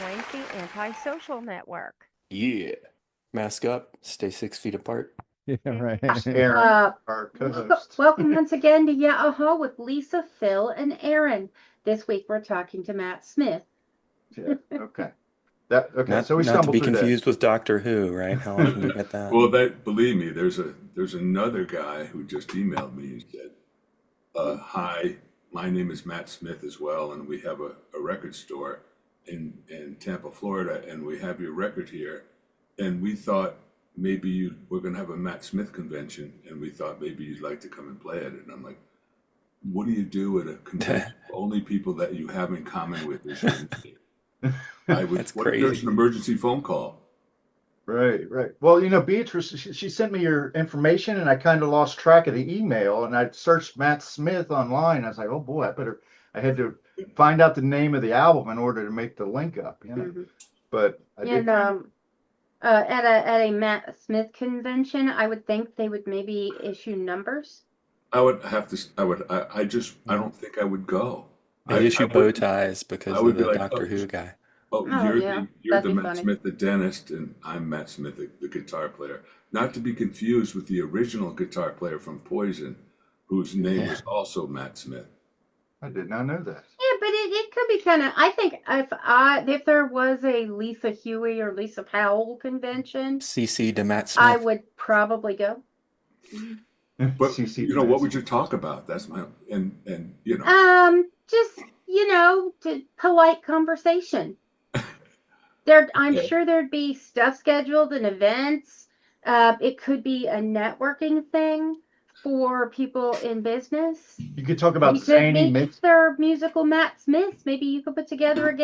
joins the Antisocial Network. Yeah. Mask up, stay 6 feet apart. Yeah, right. Aaron, our co-host. Welcome once again to YUH with Lisa, Phil, and Aaron. This week we're talking to Matt Smith. Yeah. Okay. Not, So we not to stumbled be through confused with Doctor Who, right? How often do you get that? Well, believe me, there's another guy who just emailed me and said, "Hi, my name is Matt Smith as well, and we have a record store in Tampa, Florida, and we have your record here, and we thought maybe we're going to have a Matt Smith convention, and we thought maybe you'd like to come and play it." And I'm like, "What do you do at a convention? Only people that you have in common with is you." That's what if crazy. there's an emergency phone call? Right. Well, Beatrice, she sent me your information, and I kind of lost track of the email, and I searched Matt Smith online. I was like, oh boy, I had to find out the name of the album in order to make the link up, Mhm. But I did. And at a Matt Smith convention, I would think they would maybe issue numbers. I don't think I would go. They issue I bow would- ties because I of would be the like, Doctor oh, Who guy. Oh, Oh, you're yeah, you're that'd the be Matt funny. Smith, the dentist, and I'm Matt Smith, the guitar player. Not to be confused with the original guitar player from Poison, whose name was also Matt Smith. I did not know that. Yeah, but it could be kind of. I think if there was a Lisa Huey or Lisa Powell convention, CC to Matt Smith. I would probably go. But CC what would you talk about? That's my and Just to polite conversation. I'm sure there'd be stuff scheduled and events. It could be a networking thing for people in business. You could talk about You could Sandy meet Mix. their musical Matt Smiths. Maybe you could put together a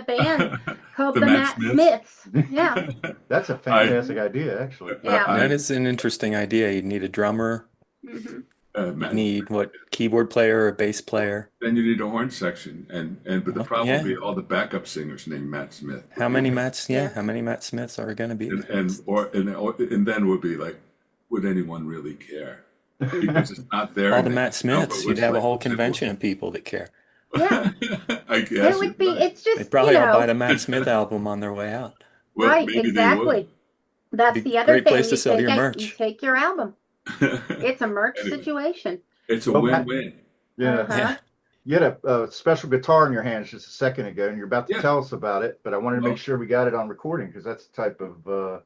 band called The the Matt Matt Smiths. Smiths. Yeah. That's a fantastic idea, actually. Yeah. That is an interesting idea. You'd need a drummer. Mhm. You need keyboard player or bass player. Then you need a horn section, but the problem Yeah. would be all the backup singers named Matt Smith. How many Matts? Yeah, how many Matt Smiths are going to be? And then would be like, would anyone really care? Because it's not there. All the Matt Smiths. You'd have a whole convention of people that care. Yeah. I guess It would be. right. It's just They'd probably all buy the Matt Smith album on their way out. Well, right. maybe they Exactly. That's Be the other great thing. place to sell your You merch. take your album. would. It's a merch Anyway. situation. It's a Well, win-win. Yeah. Uh-huh. Yeah. You had a special guitar in your hands just a second ago, and you're about to Yeah. tell us about it. But I wanted to Well- make sure we got it on recording because that's the type of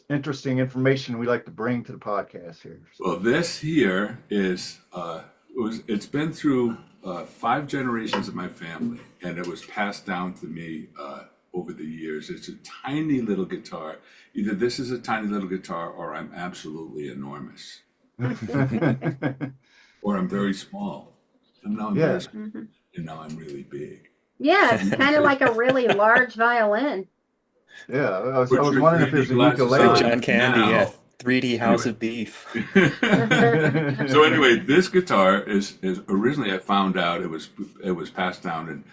interesting information we like to bring to the podcast here. So, Well, this here is it's been through 5 generations of my family, and it was passed down to me over the years. It's a tiny little guitar. Either this is a tiny little guitar, or I'm absolutely enormous, or I'm very small. And now I'm Yeah. very small, Mhm. and now I'm really big. Yeah, it's kind of like a really large violin. yeah, I was Put your wondering if there's a 3D glasses ukulele. Like on. John Candy, now. yeah. 3D House of Beef. So anyway, this guitar is originally, I found out it was passed down, and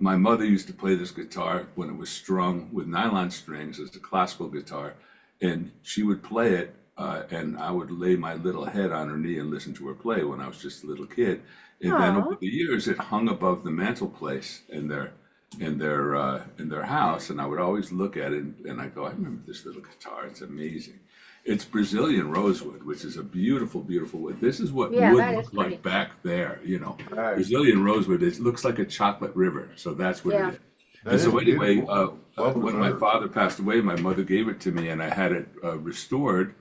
my mother used to play this guitar when it was strung with nylon strings as a classical guitar, and she would play it, and I would lay my little head on her knee and listen to her play when I was just a little kid. And then Aw. over the years, it hung above the mantelpiece in their house, and I would always look at it and I go, I remember this little guitar. It's amazing. It's Brazilian rosewood, which is a beautiful, beautiful wood. This is what Yeah, wood that is looked like pretty. back there, Right. Brazilian rosewood. It looks like a chocolate river, so that's what Yeah. it is. That And so is anyway, beautiful. Well when my preserved. father passed away, my mother gave it to me, and I had it restored.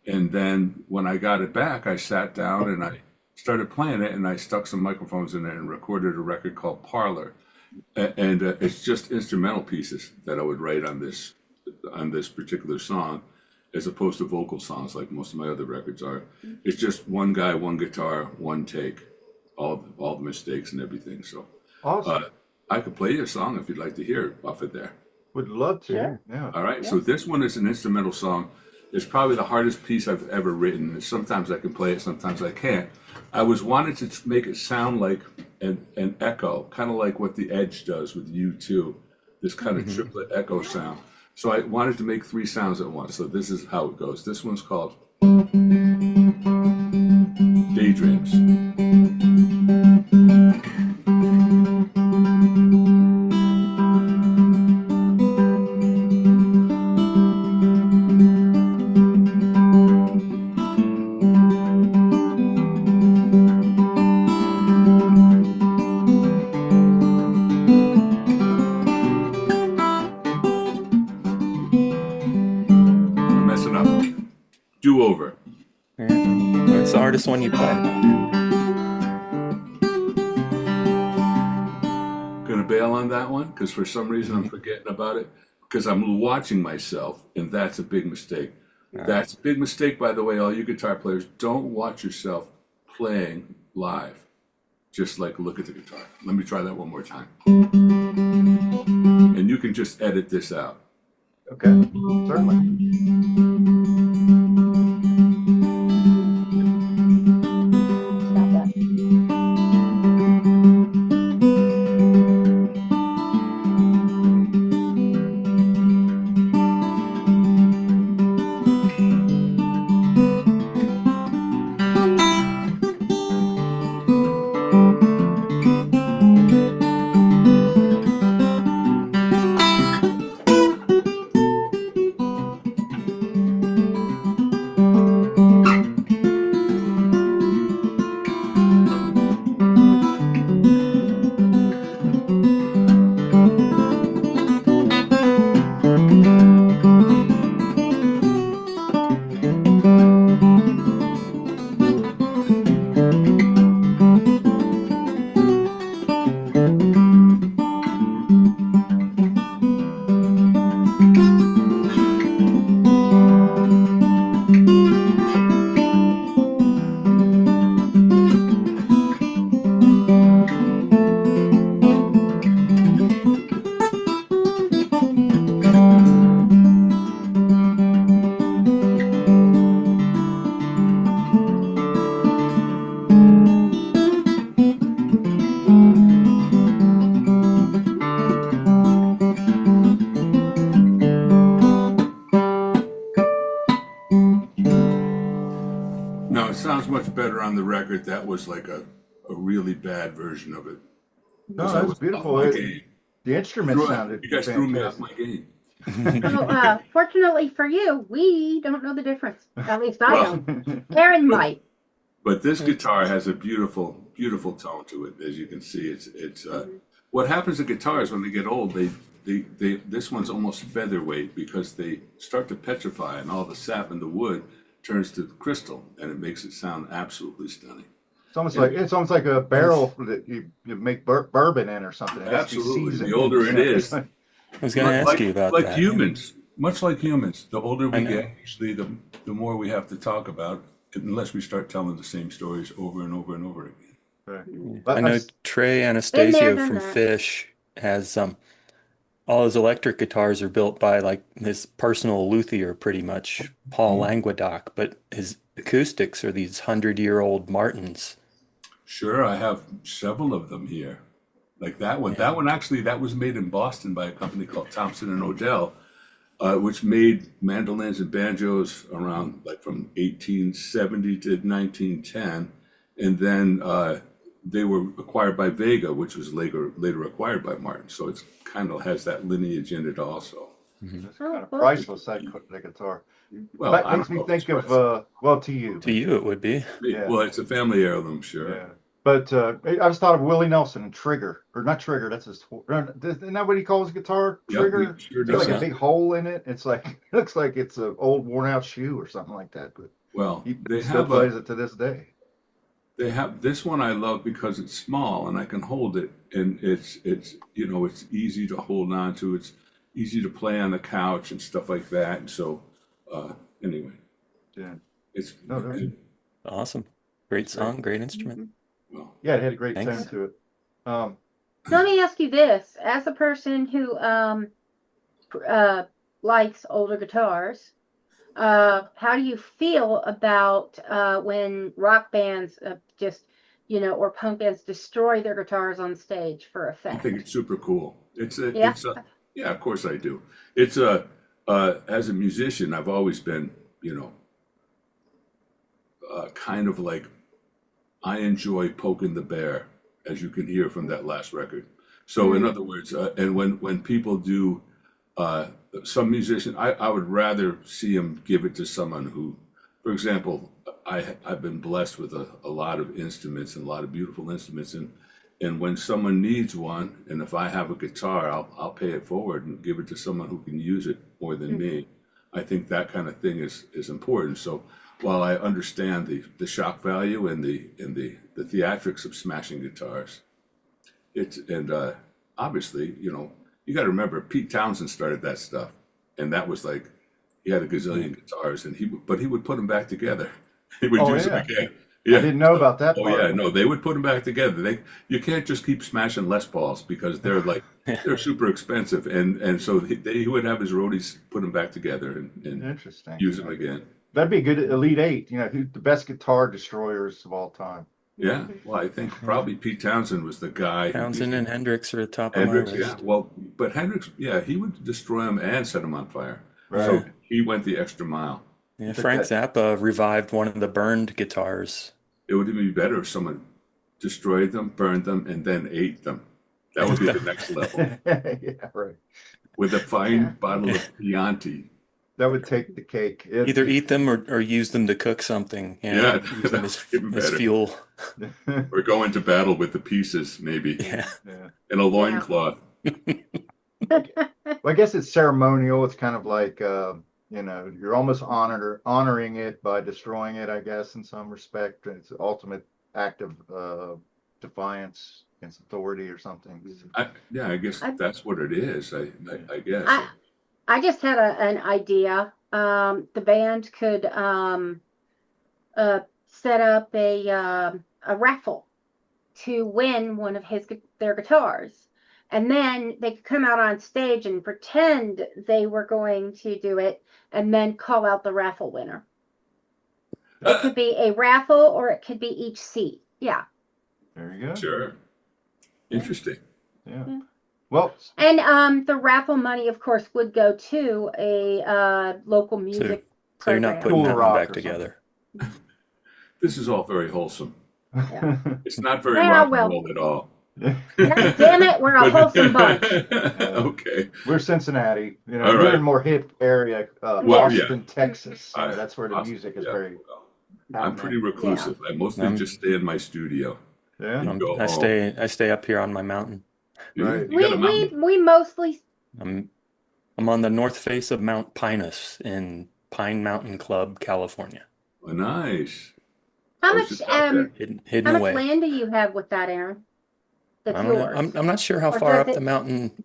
And then when I got it back, I sat down and I started playing it, and I stuck some microphones in it and recorded a record called Parlor. And it's just instrumental pieces that I would write on this particular song, as opposed to vocal songs like most of my other records are. It's just one guy, one guitar, one take, all the mistakes and everything. So Awesome. I could play you a song if you'd like to hear it off of there. Would love to. Sure. Yeah. All right. So this one is an instrumental song. It's probably the hardest piece I've ever written. Sometimes I can play it, sometimes I can't. I was wanted to make it sound like an echo, kind of like what the Edge does with U2, this kind of triplet echo sound. So I wanted to make 3 sounds at once. So this is how it goes. This one's called Daydreams. hardest one you play? Gonna bail on that one because for some reason I'm forgetting about it because I'm watching myself, and that's a big mistake. That's a big mistake, by the way, all you guitar players. Don't watch yourself playing live. Just like look at the guitar. Let me try that one more time. And you can just edit this out. Okay, certainly. Stop that. Now it sounds much better on the record. That was like a really bad version of it. No, 'Cause I that's was beautiful. off my game. The instrument sounded You guys threw me off fantastic. my game. Well, fortunately for you, we don't know the difference. At least I Well, don't. Aaron might. But this guitar has a beautiful, beautiful tone to it. As you can see, it's what happens to guitars when they get old. This one's almost featherweight because they start to petrify, and all the sap in the wood turns to crystal, and it makes it sound absolutely stunning. It's almost like a barrel that you make bourbon in or something. It has to be Absolutely. seasoned. The older it is, I was going to ask you about like that. humans, much like humans, the older I we know. get, usually the more we have to talk about, unless we start telling the same stories over and over and over again. Right. I know Trey Been there, Anastasio done from that. Fish has all his electric guitars are built by like his personal luthier, pretty much, Paul Languedoc, but his acoustics are these 100-year-old Martins. Sure, I have several of them here. Like that one. That one actually, that was made in Boston by a company called Thompson and Odell, which made mandolins and banjos around like from 1870 to 1910. And then they were acquired by Vega, which was later acquired by Martin. So it's kind of has that lineage in it also. It's kind of priceless, that guitar. Well, That I makes don't me know if think it's of, well, to you. To you, it would be. Yeah. Well, it's a family heirloom, sure. Yeah. But I just thought of Willie Nelson and Trigger, or not Trigger. That's his. Isn't that what he calls guitar? Yep, Trigger. he sure It's like does. a big hole in it. It's like it looks like it's an old worn out shoe or something like that. But Well, he they still have plays it to this day. They have this one I love because it's small and I can hold it, and it's it's easy to hold on to. It's easy to play on the couch and stuff like that. And so anyway, Yeah. it's No, there's- Awesome. Great song, great instrument. well, Yeah, it had a great Thanks. tone to it. Let me ask you this: as a person who likes older guitars, how do you feel about when rock bands or punk bands destroy their guitars on stage for I effect? think it's super cool. Yeah? Yeah, of course I do. It's as a musician, I've always been kind of like I enjoy poking the bear, as you can hear from that last record. So in other words, and when people do some musician, I would rather see them give it to someone who, for example, I've been blessed with a lot of instruments and a lot of beautiful instruments, and when someone needs one, and if I have a guitar, I'll pay it forward and give it to someone who can use it more than me. I think that kind of thing is important. So while I understand the shock value and the theatrics of smashing guitars, obviously, you got to remember Pete Townsend started that stuff, and that was like he had a gazillion guitars, and he would put them back together. He would use them again. Yeah. I didn't know about that Oh part. yeah, no, they would put them back together. You can't just keep smashing Les Pauls because they're like they're super expensive, and so he would have his roadies put them back together and Interesting. use them again. That'd be a good Elite Eight. Who's the best guitar destroyers of all time? Yeah, well, I think probably Pete Townsend was the guy. Townsend and Hendrix are at the top Hendrix, of my list. yeah. Well, but Hendrix, yeah, he would destroy them and set them on fire. Right. So he went the extra mile. Yeah, Frank Zappa revived one of the burned guitars. It would even be better if someone destroyed them, burned them, and then ate them. That would be the next level. Yeah, right. With a fine bottle of Chianti. That would take the cake. Either eat them or use them to cook something. Yeah, use them as even better. fuel. Or go into battle with the pieces, maybe. Yeah. In a loincloth. Well, I guess it's ceremonial. It's kind of like, you're almost honoring it by destroying it, I guess, in some respect. It's an ultimate act of defiance against authority or something. I guess that's what it is. I guess. I just had an idea. The band could set up a raffle to win one of their guitars, and then they could come out on stage and pretend they were going to do it, and then call out the raffle winner. It could be a raffle, or it could be each seat. Yeah. There you go. Sure. Interesting. Yeah. Well, and the raffle money, of course, would go to a local music so you're program. not putting Cool that rock one back or together. This is all very wholesome. Yeah. It's not very Yeah, rock and well. roll at all. God damn it, we're a wholesome bunch. Okay. We're Cincinnati. All We're right. in a more hip area, Well, Austin, Texas. I- That's where the Austin, music is yeah, very. well, I'm pretty reclusive. I mostly just stay in my studio. Yeah. You go I home. stay up here on my mountain. Right. You got a mountain? We mostly I'm on the north face of Mount Pinus in Pine Mountain Club, California. Oh, nice. how I was much just out there. Hidden how much away. land do you have with that, Aaron? That's I don't know. yours. I'm not sure how Or far does up it- the mountain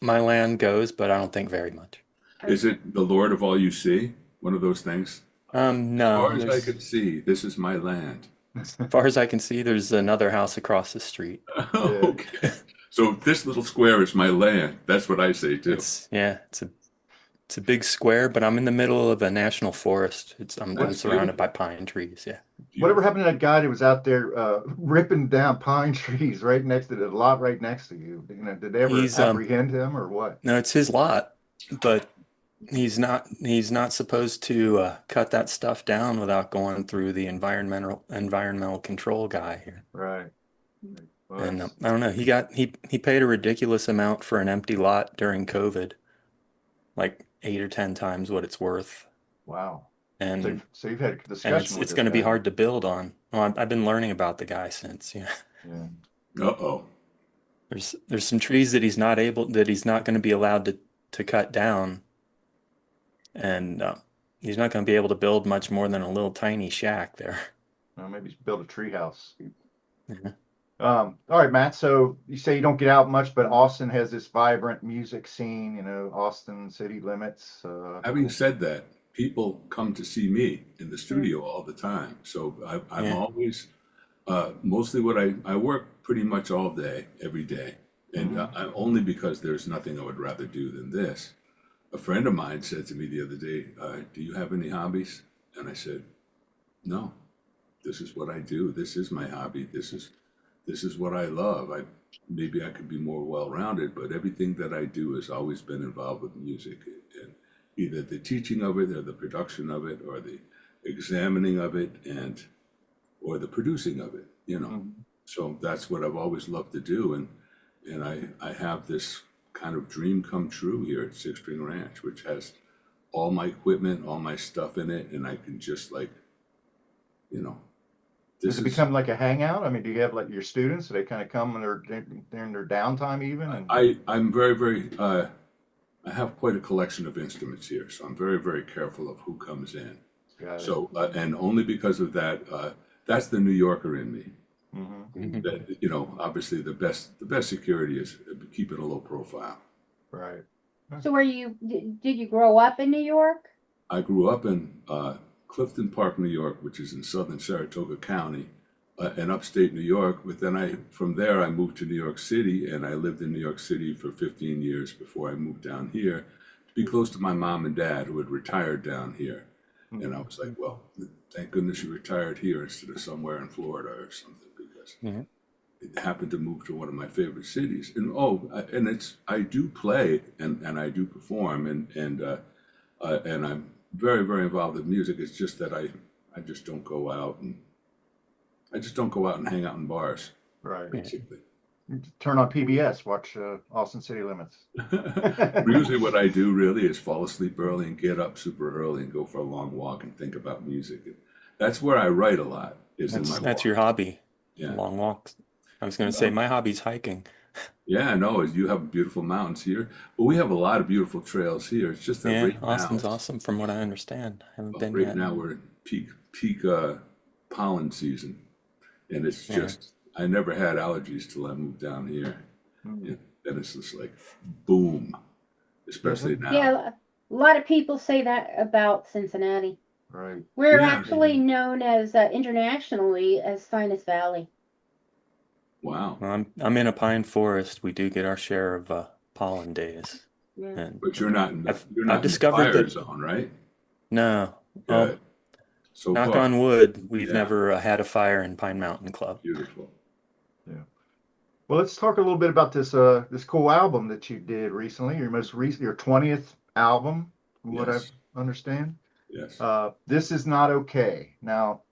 my land goes, but I don't think very much. Is it the Lord of all you see? One of those things? As No. far as I there's- can see, this is my land. As far as I can see, there's another house across the street. Okay. So this little square is my land. That's what I say too. It's a big square, but I'm in the middle of a national forest. I'm That's surrounded by pine trees. Yeah. Whatever happened to that guy that was out there ripping down pine trees right next to the lot right next to you? Did they ever He's, apprehend him or what? No, it's his lot, but he's not supposed to cut that stuff down without going through the environmental control guy here. Right. Well, And I don't know. He paid a ridiculous amount for an empty lot during COVID, like 8 or 10 times what it's worth. wow. And So you've had a and discussion with it's this going to be guy. hard to build on. Well, I've been learning about the guy since. Yeah. Yeah. Uh-oh. There's some trees that he's not going to be allowed to cut down, and he's not going to be able to build much more than a little tiny shack there. Well, maybe build a tree house. Yeah. All right, Matt. So you say you don't get out much, but Austin has this vibrant music scene. Austin city limits. Having said that, people come to see me in the studio all the time. So I'm Yeah. always, mostly I work pretty much all day, every day. And only because there's nothing I would rather do than this. A friend of mine said to me the other day, do you have any hobbies? And I said, no, this is what I do. This is my hobby. This is what I love. Maybe I could be more well-rounded, but everything that I do has always been involved with music, and either the teaching of it or the production of it or the examining of it or the producing of it, So that's what I've always loved to do. And I have this kind of dream come true here at Six String Ranch, which has all my equipment, all my stuff in it, and I can just Does it become like a hangout? I mean, do you have like your students? Do they kind of come when they're in their downtime even? And I'm very, very, I have quite a collection of instruments here, so I'm very, very careful of who comes in. Got it. So, and only because of that, that's the New Yorker in me. Mhm. That, you know, obviously the best security is keeping a low profile. Right. So did you grow up in New York? I grew up in Clifton Park, New York, which is in southern Saratoga County, in upstate New York. But then from there, I moved to New York City, and I lived in New York City for 15 years before I moved down here to be close to my mom and dad, who had retired down here. And I was like, well, thank goodness you retired here instead of somewhere in Florida or something, because it happened to move to one of my favorite cities. And I do play and I do perform, and I'm very, very involved in music. It's just that I just don't go out and hang out in bars, Right. basically. Turn on PBS, watch Austin City Limits. Usually what I do really is fall asleep early and get up super early and go for a long walk and think about music. And that's where I write a lot, is in my That's walk. your hobby, Yeah. long walks. I was going to say my hobby's hiking. Yeah, I know. You have beautiful mountains here, but we have a lot of beautiful trails here. It's just that Yeah, right Austin's now, awesome from what I understand. I haven't been right yet. now we're in peak pollen season, and it's Yeah. just, I never had allergies till I moved down here. Mhm. And then it's just like boom, especially now. Yeah, a lot of people say that about Cincinnati. Right. We're Yeah. actually known as internationally as Sinus Valley. Wow. Well, I'm in a pine forest. We do get our share of pollen days. Yeah. And But you're not in the, I've you're not in the discovered fire that zone, right? no, Good. So knock far, on wood, we've Yeah. never had a fire in Pine Mountain Club. beautiful. Well, let's talk a little bit about this cool album that you did recently. Your most recent, your 20th album, from what Yes. I understand. Yes. This is not okay. Now,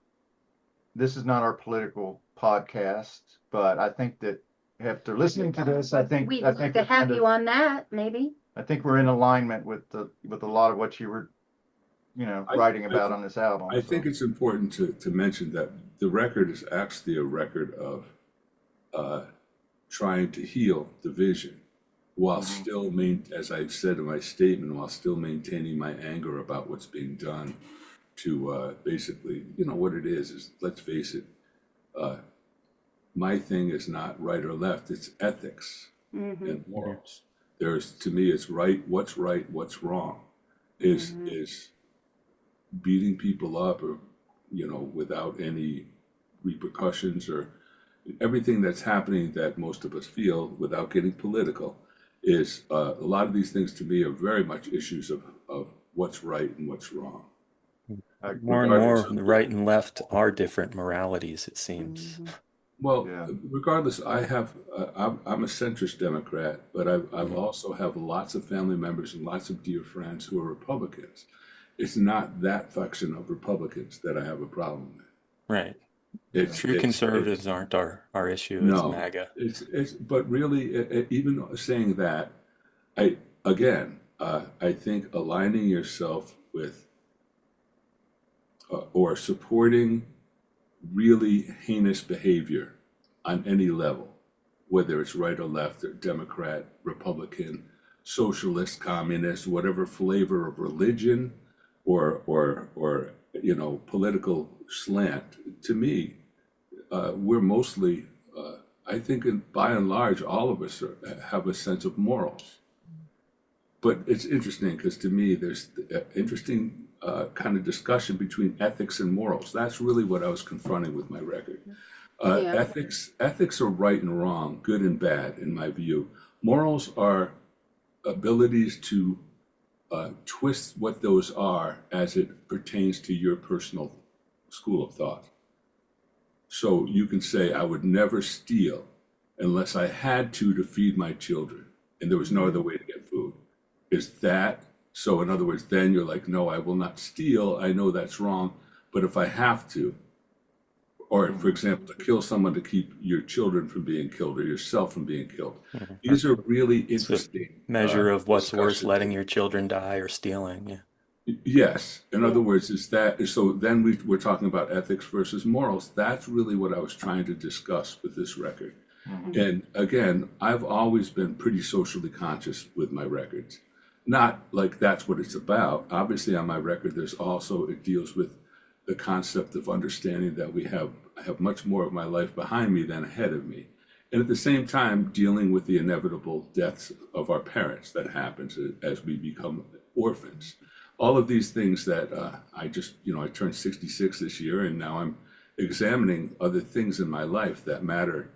this is not our political podcast, but I think that after listening to this, We'd like to have you on that, maybe. I think we're in alignment with a lot of what you were, writing about on this album. I think it's important to mention that the record is actually a record of trying to heal division while still, as I said in my statement, while still maintaining my anger about what's being done to basically, what it is, let's face it, my thing is not right or left, it's ethics and morals. To me, it's what's right, what's wrong, is beating people up or, without any repercussions or everything that's happening that most of us feel without getting political is a lot of these things to me are very much issues of what's right and what's wrong. More and more, Regardless of- the right and left are different moralities, it seems. Well, Yeah. regardless, I'm a centrist Democrat, but I've also have lots of family members and lots of dear friends who are Republicans. It's not that faction of Republicans that I have a problem with. Right. It's True conservatives aren't our issue. It's No, MAGA. but really, even saying that, I think aligning yourself with or supporting really heinous behavior on any level, whether it's right or left or Democrat, Republican, socialist, communist, whatever flavor of religion or political slant, to me, we're mostly, I think by and large, all of us have a sense of morals. But it's interesting because to me, there's interesting kind of discussion between ethics and morals. That's really what I was confronting with my record. Ethics are right and wrong, good and bad, in my view. Morals are abilities to twist what those are as it pertains to your personal school of thought. So you can say, I would never steal unless I had to feed my children, and there was no other way to get food. Is that so? In other words, then you're like, no, I will not steal. I know that's wrong, but if I have to, or for example, to kill someone to keep your children from being killed or yourself from being killed, these are really interesting. Measure of what's worse, discussions. letting your children die or stealing. Yeah. Yes. In other words, so then we're talking about ethics versus morals. That's really what I was trying to discuss with this record. And again, I've always been pretty socially conscious with my records. not like that's what it's about. Obviously, on my record, there's also, it deals with the concept of understanding that I have much more of my life behind me than ahead of me. And at the same time, dealing with the inevitable deaths of our parents that happens as we become orphans. All of these things that I just, I turned 66 this year, and now I'm examining other things in my life that matter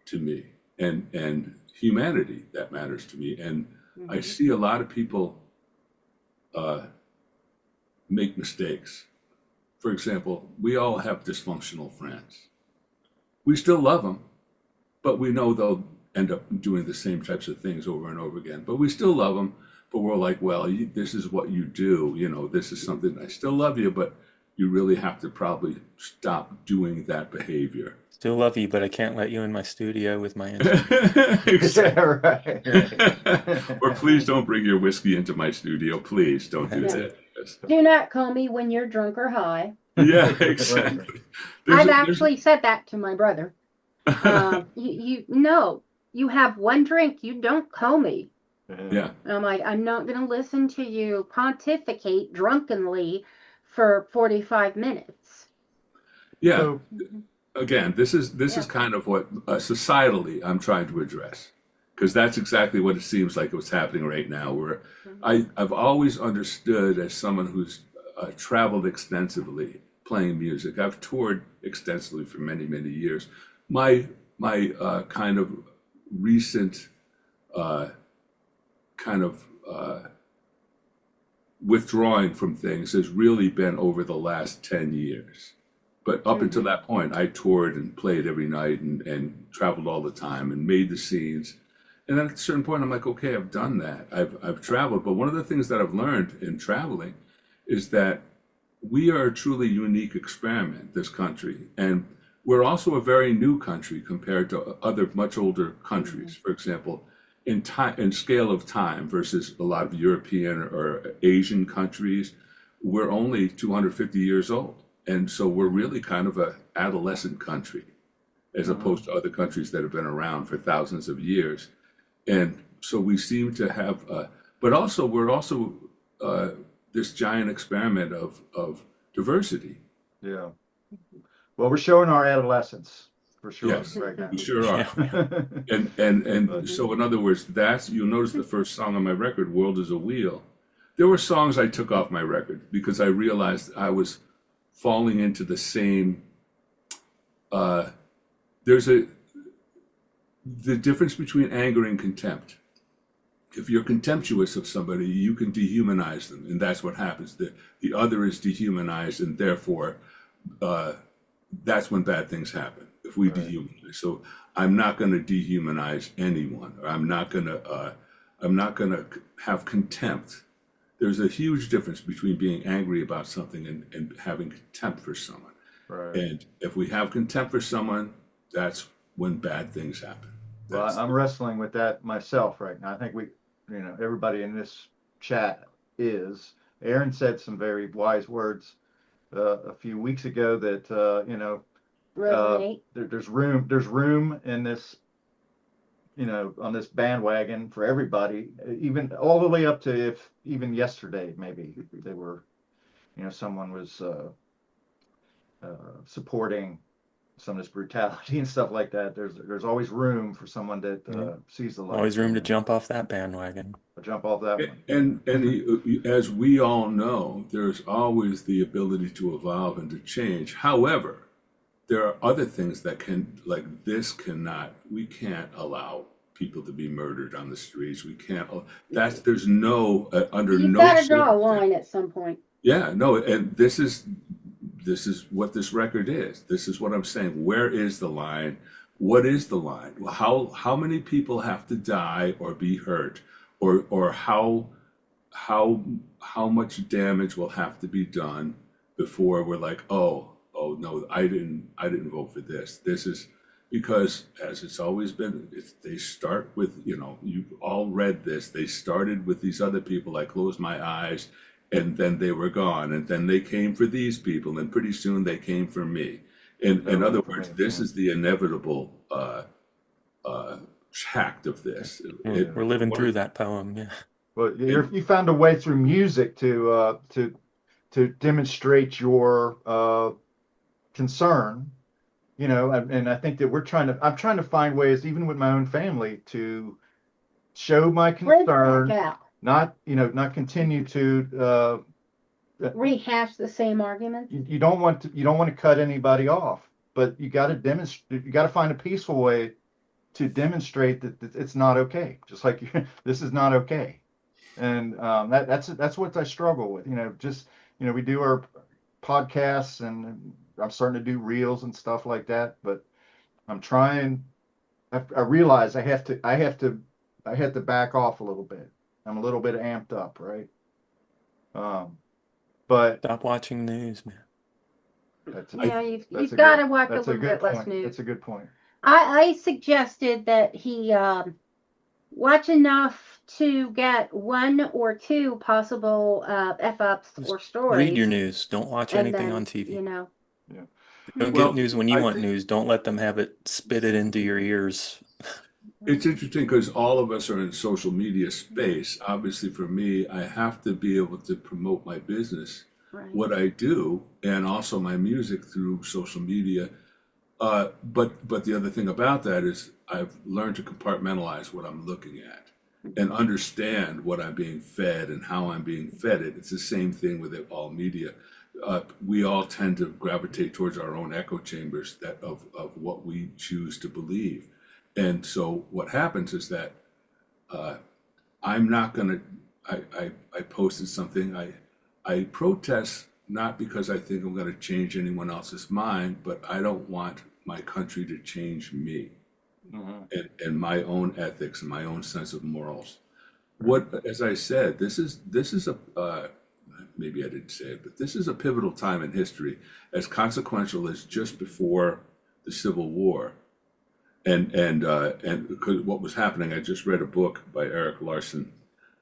to me, and humanity that matters to me. And I see a lot of people make mistakes. For example, we all have dysfunctional friends. We still love them, but we know they'll end up doing the same types of things over and over again. But we still love them, but we're like, well, this is what you do. This is something, I still love you, but you really have to probably stop doing that behavior. Still love you, but I can't let you in my studio with my instruments. Yeah, right. Or please don't bring your whiskey into my studio. Please don't do that. Yes. Do not call me when you're drunk or high. Yeah, exactly. I've actually said that to my brother. No, you have one drink. You don't call me. Yeah. I'm like, I'm not going to listen to you pontificate drunkenly for 45 minutes. Yeah. So, Again, this is kind of what societally I'm trying to address, because that's exactly what it seems like what's happening right now. Where I've always understood, as someone who's traveled extensively playing music, I've toured extensively for many, many years. My kind of recent withdrawing from things has really been over the last 10 years. But up until that point, I toured and played every night and traveled all the time and made the scenes. And then at a certain point, I'm like, okay, I've done that. I've traveled. But one of the things that I've learned in traveling is that we are a truly unique experiment, this country. And we're also a very new country compared to other much older countries. For example, in scale of time versus a lot of European or Asian countries, we're only 250 years old. And so we're really kind of an adolescent country, as opposed to other countries that have been around for thousands of years. And so we seem to have, but also we're also this giant experiment of diversity. yeah. Well, we're showing our adolescence for sure Yes, right now. we sure are. And so in other words, you'll notice the first song on my record, World is a Wheel. There were songs I took off my record because I realized I was falling into the same, the difference between anger and contempt. If you're contemptuous of somebody, you can dehumanize them, and that's what happens. The other is dehumanized, and therefore, that's when bad things happen. If we dehumanize, so I'm not going to dehumanize anyone, or I'm not going to have contempt. There's a huge difference between being angry about something and having contempt for someone. Right. And if we have contempt for someone, that's when bad things happen. Well, I'm wrestling with that myself right now. I think everybody in this chat is. Aaron said some very wise words a few weeks ago that Resonate. there's room in this, on this bandwagon for everybody, even all the way up to even yesterday, maybe they were, someone was supporting some of this brutality and stuff like that. There's always room for someone that sees the light. Always room to jump off that bandwagon. Jump off that one. And as we all know, there's always the ability to evolve and to change. However, there are other things that we can't allow people to be murdered on the streets. We can't, there's no, under You've no. got to draw a line at some point. Yeah, no, and this is what this record is. This is what I'm saying. Where is the line? What is the line? How many people have to die or be hurt, or how much damage will have to be done before we're like, oh no, I didn't vote for this. This is because, as it's always been, they start with, you all read this. They started with these other people. I closed my eyes, and then they were gone, and then they came for these people, and pretty soon they came for me. In other words, this is the inevitable fact of this. We're living through that poem, yeah. Well, you found a way through music to demonstrate your concern, and I think that I'm trying to find ways, even with my own family, to show my Bridge concern, back out. not continue to Rehash the same arguments. you don't want to cut anybody off, but you got to demonstrate. You got to find a peaceful way to demonstrate that it's not okay. Just like this is not okay, and that's what I struggle with. We do our podcasts, and I'm starting to do reels and stuff like that. But I'm trying. I realize I have to back off a little bit. I'm a little bit amped up, right? But Stop watching the news, man. You've got to watch a little bit less point. news. That's a good point. I suggested that he watch enough to get one or two possible F-ups or stories. Read your news. Don't watch and anything then, on TV. Don't Well, get news when you I want think- news. Don't let them have it spit it into your ears. It's interesting because all of us are in social media space. Obviously, for me, I have to be able to promote my business, Right. what I do, and also my music through social media. But the other thing about that is I've learned to compartmentalize what I'm looking at and understand what I'm being fed and how I'm being fed it. It's the same thing with all media. We all tend to gravitate towards our own echo chambers of what we choose to believe. And so what happens is that I'm not going to, I posted something, I protest not because I think I'm going to change anyone else's mind, but I don't want my country to change me and my own ethics and my own sense of morals. As I said, this is a, maybe I didn't say it, but this is a pivotal time in history, as consequential as just before the Civil War. And because what was happening, I just read a book by Eric Larson.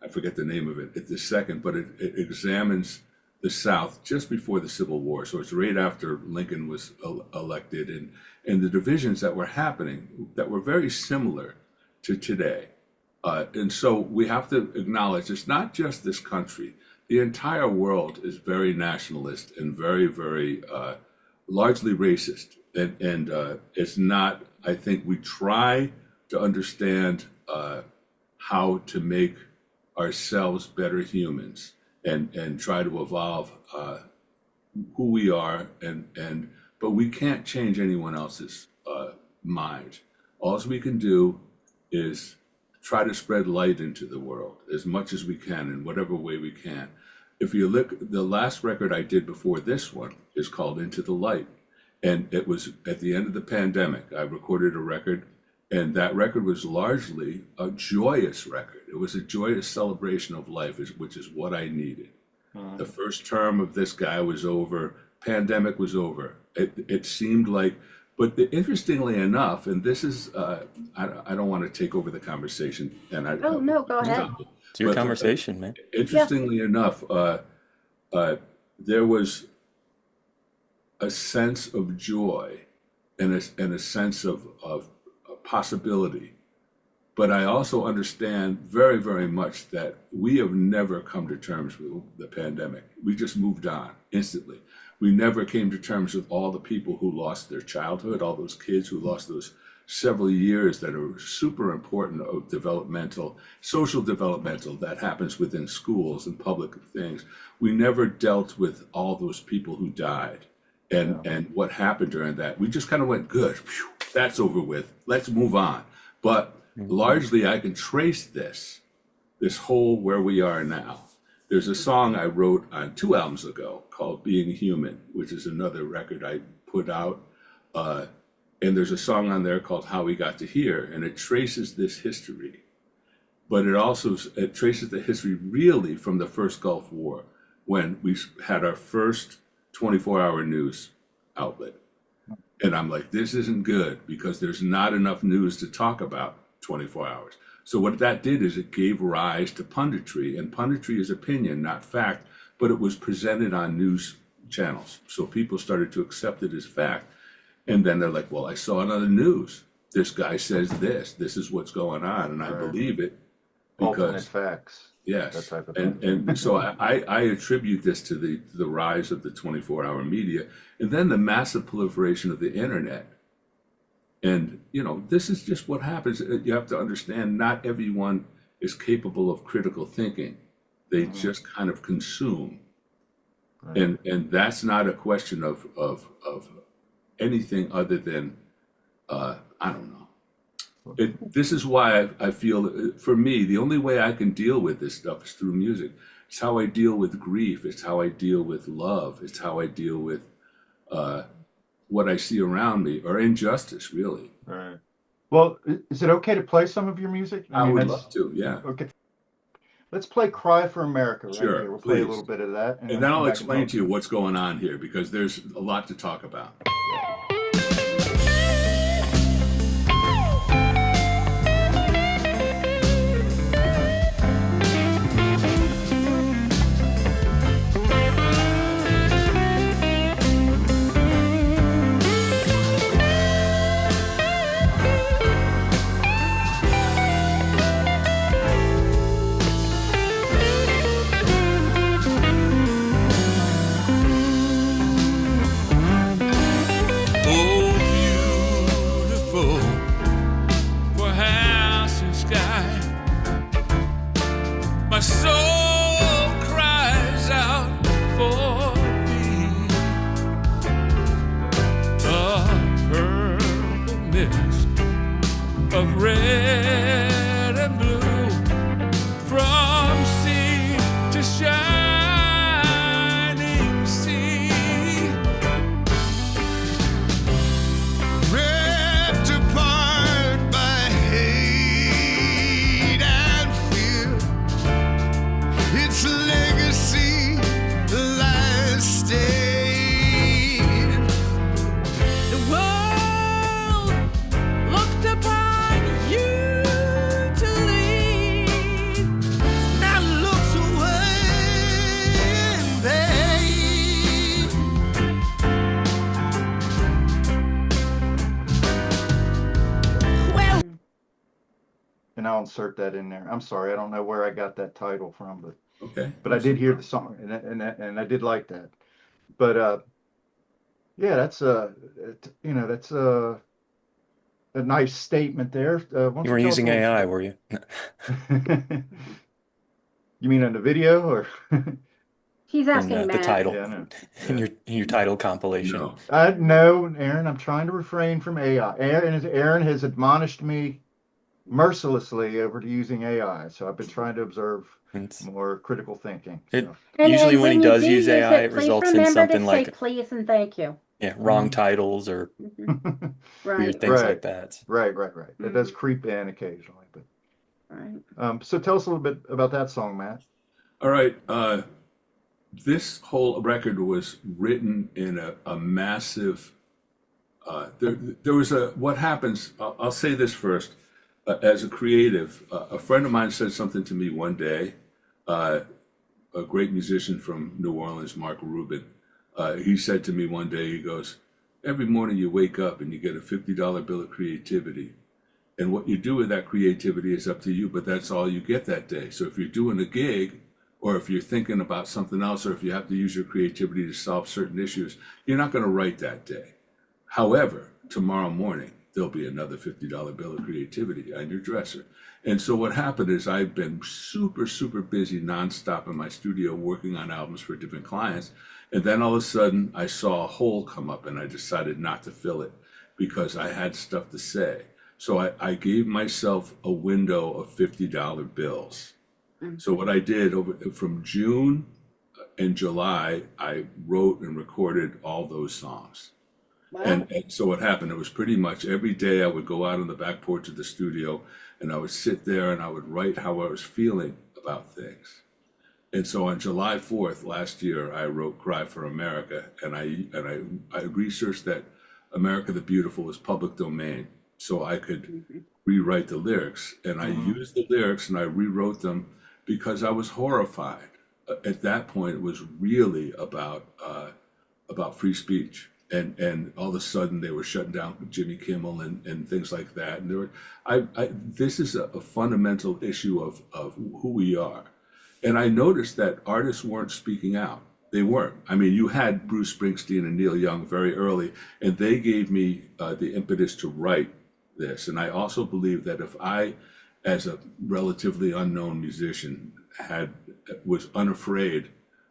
I forget the name of it at this second, but it examines the South just before the Civil War. So it's right after Lincoln was elected, and the divisions that were happening that were very similar to today. And so we have to acknowledge it's not just this country. The entire world is very nationalist and very, very largely racist. And it's not, I think we try to understand how to make ourselves better humans and try to evolve who we are, but we can't change anyone else's mind. All we can do is try to spread light into the world as much as we can in whatever way we can. If you look, the last record I did before this one is called Into the Light. And it was at the end of the pandemic. I recorded a record, and that record was largely a joyous record. It was a joyous celebration of life, which is what I needed. The first term of this guy was over. Pandemic was over. It seemed like, but interestingly enough, and this is, I don't want to take over the conversation. And no, go ahead. It's your But, conversation, man. Interestingly enough, there was a sense of joy and a sense of possibility. But I also understand very, very much that we have never come to terms with the pandemic. We just moved on instantly. We never came to terms with all the people who lost their childhood, all those kids who lost those several years that are super important of social developmental that happens within schools and public things. We never dealt with all those people who died. And what happened during that. We just kind of went, good, phew, that's over with, let's move on. But largely I can trace this whole where we are now. There's a song I wrote on 2 albums ago called Being Human, which is another record I put out. And there's a song on there called How We Got to Here, and it traces this history. But it traces the history really from the first Gulf War, when we had our first 24-hour news outlet. And I'm like, this isn't good because there's not enough news to talk about 24 hours. So what that did is it gave rise to punditry, and punditry is opinion, not fact, but it was presented on news channels. So people started to accept it as fact. And then they're like, well, I saw it on the news. This guy says this is what's going on, and I believe it. Ultimate because facts. That yes, type of and thing. so I attribute this to the rise of the 24-hour media, and then the massive proliferation of the internet. And this is just what happens. You have to understand, not everyone is capable of critical thinking. They just kind of consume, Right. and that's not a question of anything other than I don't know. This is why I feel, for me, the only way I can deal with this stuff is through music. It's how I deal with grief. It's how I deal with love. It's how I deal with what I see around me, or injustice, really. Right. Well, is it okay to play some of your music? I mean, would that's love to, yeah. okay. Let's play "Cry for America" right Sure, here. We'll play a please. little bit of that, And then come I'll back and explain talk. to you what's going on here, because there's a lot to talk about. Oh, beautiful for house and sky. My soul cries out for thee. A purple mist of red and blue, from sea to shining sea. Ripped apart by hate and fear, its legacy lies stained. The world looked upon you to lead, now looks away in vain. Well, And I'll insert that in there. I'm sorry, I don't know where I got that title from, Okay. but I did hear the song, and I did like that. But yeah, that's that's a nice statement there. Why don't You were tell us using a little- AI, were you? You mean on the video or? He's In asking the Matt. title, Yeah, I know. in your title compilation. No. No, Aaron, I'm trying to refrain from AI. Aaron has admonished me mercilessly over to using AI, so I've been trying to observe It's, more critical thinking. it So. usually when he you does do use AI, it please results in remember something to like say please and thank you. wrong titles or Mhm. weird Right, things Right. like that. Right. That does creep in occasionally, but right. so tell us a little bit about that song, Matt. All right. This whole record was written in a massive. There was what happens. I'll say this first. As a creative, a friend of mine said something to me one day. A great musician from New Orleans, Mark Rubin. He said to me one day, he goes, "Every morning you wake up and you get a $50 bill of creativity. And what you do with that creativity is up to you, but that's all you get that day. So if you're doing a gig, or if you're thinking about something else, or if you have to use your creativity to solve certain issues, you're not going to write that day. However, tomorrow morning, there'll be another $50 bill of creativity on your dresser." And so what happened is I've been super, super busy nonstop in my studio working on albums for different clients. And then all of a sudden I saw a hole come up and I decided not to fill it because I had stuff to say. So I gave myself a window of $50 bills. So what I did from June and July, I wrote and recorded all those songs. Wow. And so what happened, it was pretty much every day I would go out on the back porch of the studio and I would sit there and I would write how I was feeling about things. And so on July 4th last year, I wrote "Cry for America," and I researched that America the Beautiful was public domain, so I could rewrite the lyrics. And I used the lyrics and I rewrote them because I was horrified. At that point, it was really about free speech. and all of a sudden they were shutting down Jimmy Kimmel and things like that. And there were, this is a fundamental issue of who we are. And I noticed that artists weren't speaking out. They weren't. I mean, you had Bruce Springsteen and Neil Young very early, and they gave me the impetus to write this. And I also believe that if I, as a relatively unknown musician, was unafraid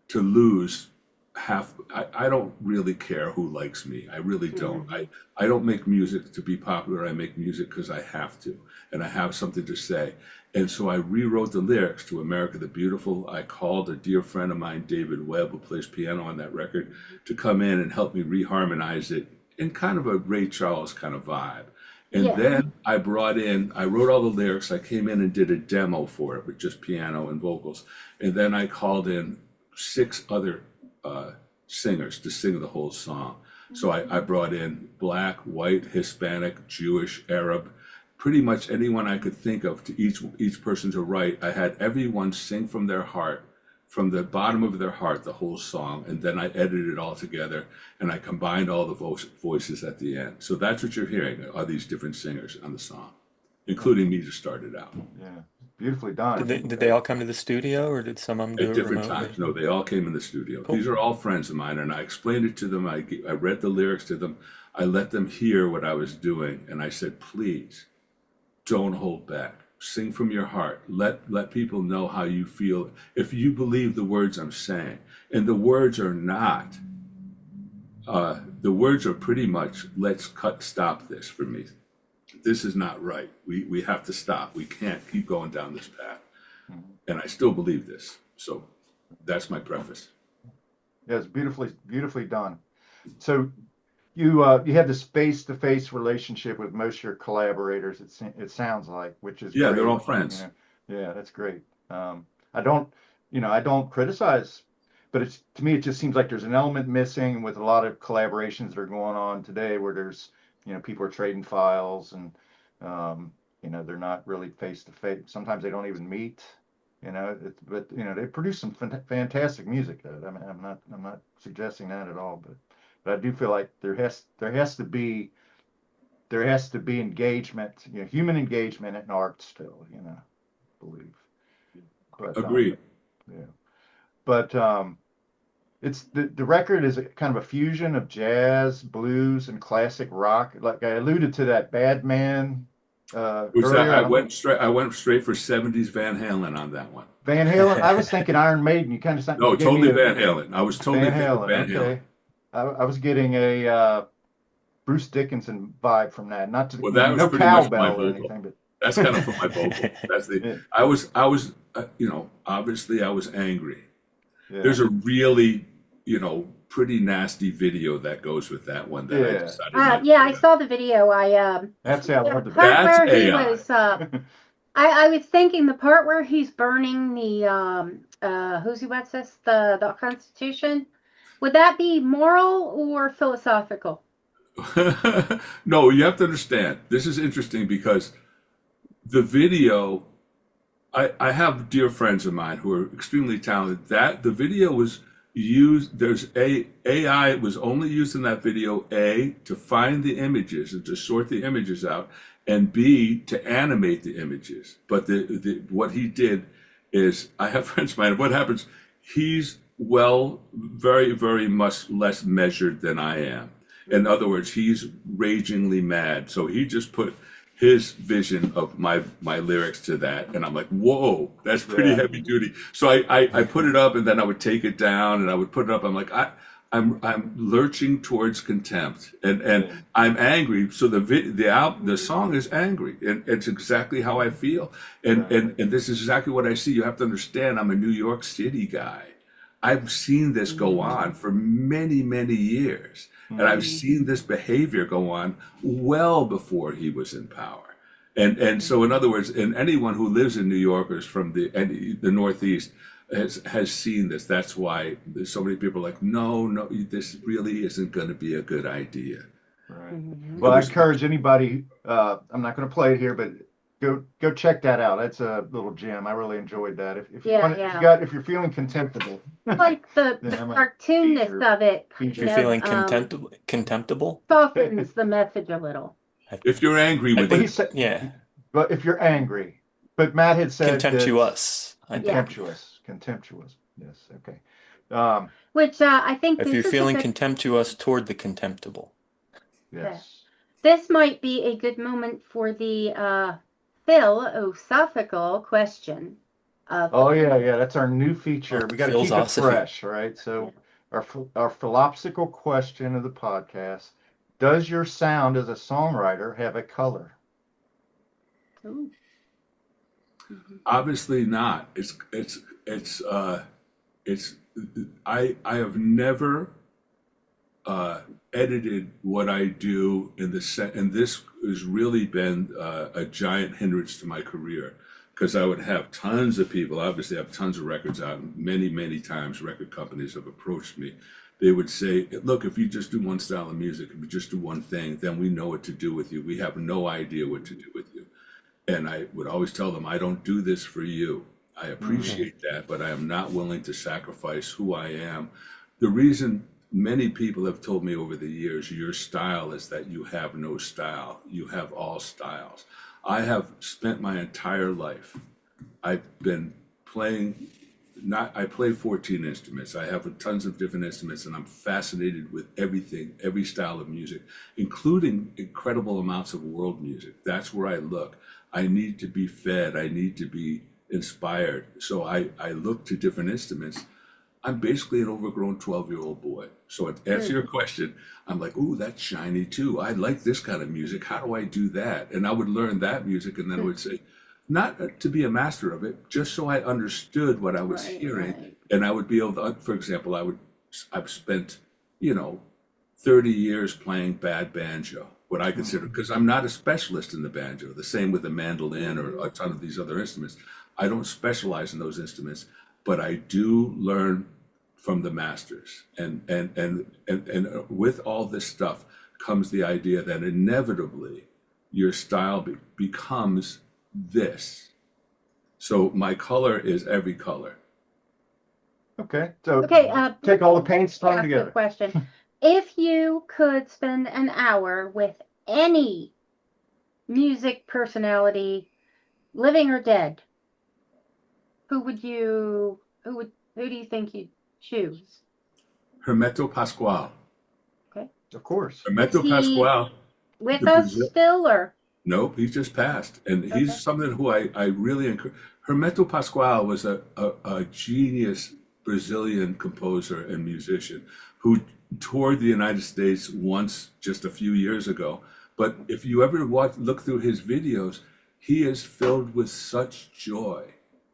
to lose half, I don't really care who likes me. I really don't. I don't make music to be popular. I make music because I have to, and I have something to say. And so I rewrote the lyrics to America the Beautiful. I called a dear friend of mine, David Webb, who plays piano on that record, to come in and help me reharmonize it in kind of a Ray Charles kind of vibe. And then I wrote all the lyrics. I came in and did a demo for it with just piano and vocals. And then I called in 6 other singers to sing the whole song. So I brought in Black, white, Hispanic, Jewish, Arab, pretty much anyone I could think of to each person to write. I had everyone sing from their heart, from the bottom of their heart, the whole song, and then I edited it all together, and I combined all the voices at the end. So that's what you're hearing, are these different singers on the song, including me to start it out. Yeah, beautifully done. Did they all come to the studio, or did some of them do At it different remotely? times. No, they all came in the studio. Cool. These are all friends of mine, and I explained it to them. I read the lyrics to them. I let them hear what I was doing, and I said, please, don't hold back. Sing from your heart. Let people know how you feel. If you believe the words I'm saying, and the words are not, the words are pretty much, let's stop this for me. This is not right. We have to stop. We can't keep going down this path. And I still believe this. So that's my preface. Yeah, it's beautifully done. So you have this face-to-face relationship with most of your collaborators. It sounds like, which is Yeah, great. they're all friends. Yeah, that's great. I don't criticize, but to me it just seems like there's an element missing with a lot of collaborations that are going on today, where there's people are trading files and they're not really face-to-face. Sometimes they don't even meet. But they produce some fantastic music. I mean, I'm not suggesting that at all, but I do feel like there has to be engagement, human engagement in art still, I believe. But, Agreed. But it's the record is kind of a fusion of jazz, blues, and classic rock. Like I alluded to that Bad Man. Earlier. I went straight for 70s Van Halen on that one. Van Halen. I was thinking Iron Maiden. You kind of No, totally Van Halen. I was totally Van Halen. Van Halen. Okay. I was getting a Bruce Dickinson vibe from that. Not to, Well, that was no pretty much my cowbell or vocal. anything, but That's kind of for my vocal. That's the. Yeah. I was obviously I was angry. yeah. There's a really pretty nasty video that goes with that one that I Yeah. decided. not to Yeah, put I out. saw the video. That's how I The heard the part That's where he AI. was, I was thinking the part where he's burning the who's he what's this the Constitution. Would that be moral or philosophical? No, you have to understand. This is interesting because the video. I have dear friends of mine who are extremely talented. That the video was used. There's AI was only used in that video. A, to find the images and to sort the images out, and B, to animate the images. But what he did is, I have friends of mine. What happens? He's very, very much less measured than I am. In other words, he's ragingly mad. So he just put his vision of my lyrics to that, and I'm like, whoa, that's pretty heavy duty. So I put it up, and then I would take it down, and I would put it up. I'm like, I'm lurching towards contempt, and I'm angry. So the song is angry, and it's exactly how I feel. And this is exactly what I see. You have to understand, I'm a New York City guy. I've seen this go on for many, many years. And I've seen this behavior go on well before he was in power. And so, in other words, and anyone who lives in New York or is from the Northeast has seen this. That's why there's so many people like, no, this really isn't going to be a good idea. Right. Well, I encourage anybody, I'm not going to play it here, but Go check that out. That's a little gem. I really enjoyed that. If you Yeah, want, yeah. if you're feeling contemptible, Like the Yeah, I'm a cartoonness teacher. of it If kind you're feeling of contemptible, softens the message a little. If you're angry I with Well, he it, said, yeah, but if you're angry, but Matt had said that contemptuous. I think. Yeah. contemptuous. Yes. Okay. Um, Which I think If this you're is a feeling good, contemptuous toward the contemptible. yes. this might be a good moment for the philosophical question of Oh yeah. That's our new feature. We got to keep it Philosophy. fresh, right? So our philosophical question of the podcast: does your sound as a songwriter have a color? Ooh. obviously not. I have never edited what I do in the set, and this has really been a giant hindrance to my career, because I would have tons of people. Obviously, I have tons of records out. And many times, record companies have approached me. They would say, "Look, if you just do one style of music, if you just do one thing, then we know what to do with you. We have no idea what to do with you." And I would always tell them, "I don't do this for you. I appreciate that, but I am not willing to sacrifice who I am." The reason many people have told me over the years, your style is that you have no style. You have all styles. I have spent my entire life, I've been playing, I play 14 instruments. I have tons of different instruments, and I'm fascinated with everything, every style of music, including incredible amounts of world music. That's where I look. I need to be fed. I need to be inspired. So I look to different instruments. I'm basically an overgrown 12-year-old boy. So to answer your question, I'm like, ooh, that's shiny too. I like this kind of music. How do I do that? And I would learn that music, and then I would say, not to be a master of it, just so I understood what I was hearing. Right. And I would be able to, for example, I've spent, 30 years playing bad banjo, what I consider, because I'm not a specialist in the banjo, the same with the mandolin or a ton of these other instruments. I don't specialize in those instruments, but I do learn from the masters. And with all this stuff comes the idea that inevitably your style becomes this. So my color is every color. Okay. So Okay, take all the paints, throw them ask you a together. question. If you could spend an hour with any music personality, living or dead, who do you think you'd choose? Hermeto Pascual. Of course. Hermeto Is he Pascual. With The us Brazil- still, or? Nope, he just passed. And Okay. he's someone who I really encourage. Hermeto Pascual was a genius Brazilian composer and musician who toured the United States once just a few years ago. But if you ever look through his videos, he is filled with such joy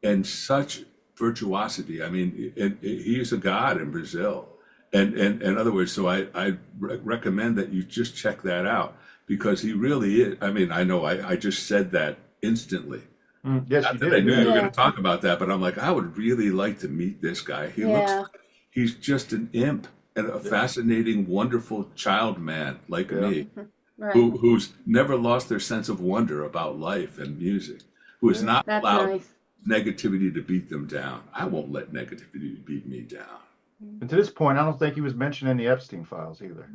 and such virtuosity. I mean, he is a god in Brazil. And in other words, so I recommend that you just check that out, because he really is. I mean, I know I just said that instantly. Yes, Not you that did. I knew you were Yeah. going to talk about that, but I'm like, I would really like to meet this guy. He looks Yeah. like he's just an imp and a fascinating, wonderful child man like Yeah. me, Right. who's never lost their sense of wonder about life and music, who has not That's allowed nice. negativity to beat them down. I won't let negativity beat me down. And to this point, I don't think he was mentioning the Epstein files either.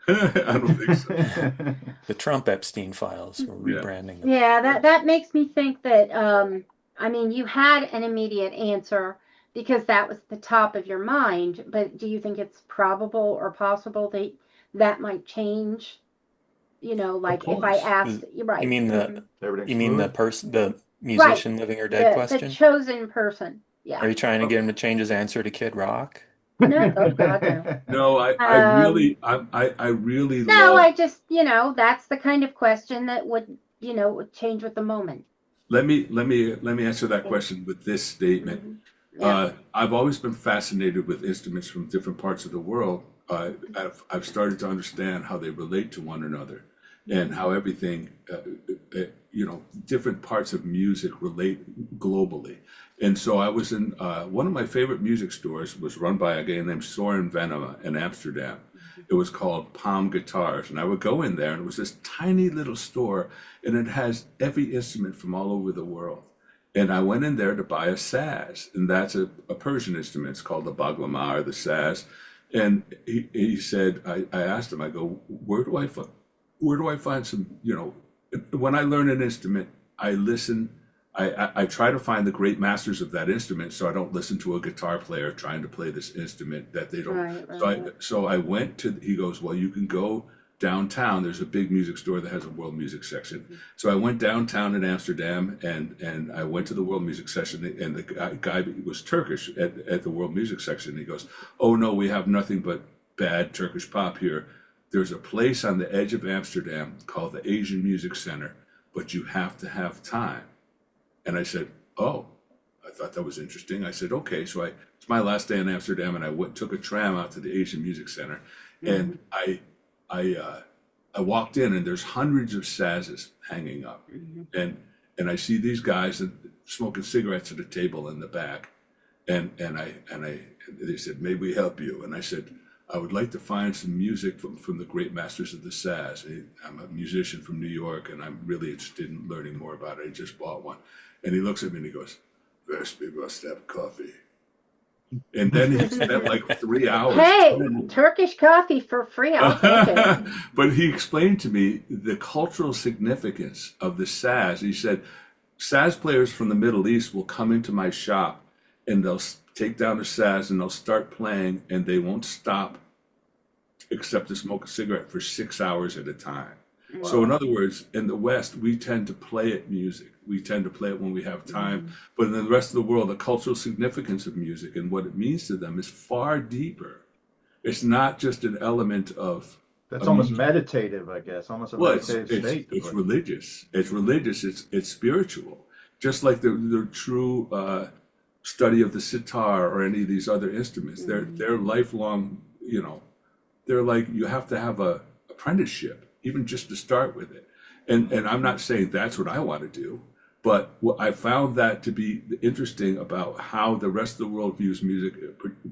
I don't think so. The Trump Epstein files. We're Yeah. rebranding them. Yeah, that makes me think that I mean, you had an immediate answer because that was the top of your mind, but do you think it's probable or possible that that might change? Like if I course. asked, you're right. You mean Everything's you mean the fluid. the musician living or dead the question? chosen person. Yeah. Are you trying to get him to change his answer to Kid Rock? No, oh God, no. No, I really No, love. I just, that's the kind of question that would change with the moment. Let me answer that question with this statement. Yeah. I've always been fascinated with instruments from different parts of the world. I've started to understand how they relate to one another, and how everything, different parts of music relate globally. And so I was in one of my favorite music stores was run by a guy named Soren Venema in Amsterdam. It was called Palm Guitars. And I would go in there, and it was this tiny little store, and it has every instrument from all over the world. And I went in there to buy a saz, and that's a Persian instrument. It's called the baglama or the saz. And he said, I asked him, I go, where do I find some, when I learn an instrument, I listen, I try to find the great masters of that instrument, so I don't listen to a guitar player trying to play this instrument that they don't. Right. So I went to, he goes, well, you can go downtown. There's a big music store that has a world music section. So I went downtown in Amsterdam, and I went to the world music section, and the guy was Turkish at the world music section. He goes, oh no, we have nothing but bad Turkish pop here. There's a place on the edge of Amsterdam called the Asian Music Center, but you have to have time. And I said, oh, I thought that was interesting. I said, okay. So it's my last day in Amsterdam, and I took a tram out to the Asian Music Center, and I walked in, and there's hundreds of sazes hanging up, and I see these guys smoking cigarettes at a table in the back, and they said, may we help you? And I said, I would like to find some music from the great masters of the saz. I'm a musician from New York, and I'm really interested in learning more about it. I just bought one. And he looks at me and he goes, first we must have coffee. And then he spent like 3 hours. Hey, Turkish coffee for free. I'll take it. But he explained to me the cultural significance of the saz. He said, saz players from the Middle East will come into my shop, and they'll take down a saz, and they'll start playing, and they won't stop except to smoke a cigarette for 6 hours at a time. Wow. So in other words, in the West, we tend to play it music. We tend to play it when we have time. But in the rest of the world, the cultural significance of music and what it means to them is far deeper. It's not just an element of... That's almost meditative, I guess. Almost a meditative state. It's religious. It's religious. It's spiritual. Just like the true study of the sitar or any of these other instruments. They're lifelong, they're like, you have to have a apprenticeship, even just to start with it. And I'm not saying that's what I want to do, but what I found that to be interesting about how the rest of the world views music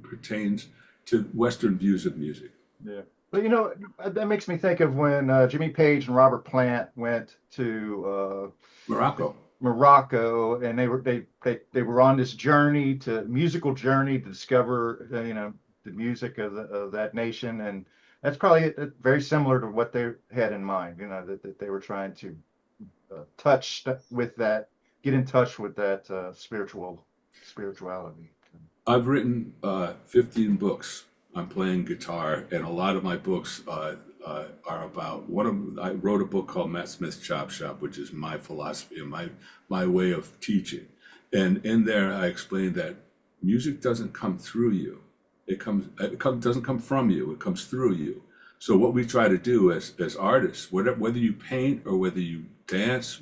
pertains to Western views of music. Yeah. But that makes me think of when Jimmy Page and Robert Plant went to Morocco, and they were on this musical journey to discover the music of that nation, and that's probably very similar to what they had in mind. That they were trying to get in touch with that spirituality. I've written 15 books. I'm playing guitar, and a lot of my books are about I wrote a book called Matt Smith's Chop Shop, which is my philosophy and my way of teaching. And in there, I explained that music doesn't come through you. It doesn't come from you. It comes through you. So what we try to do as artists, whether you paint or whether you dance,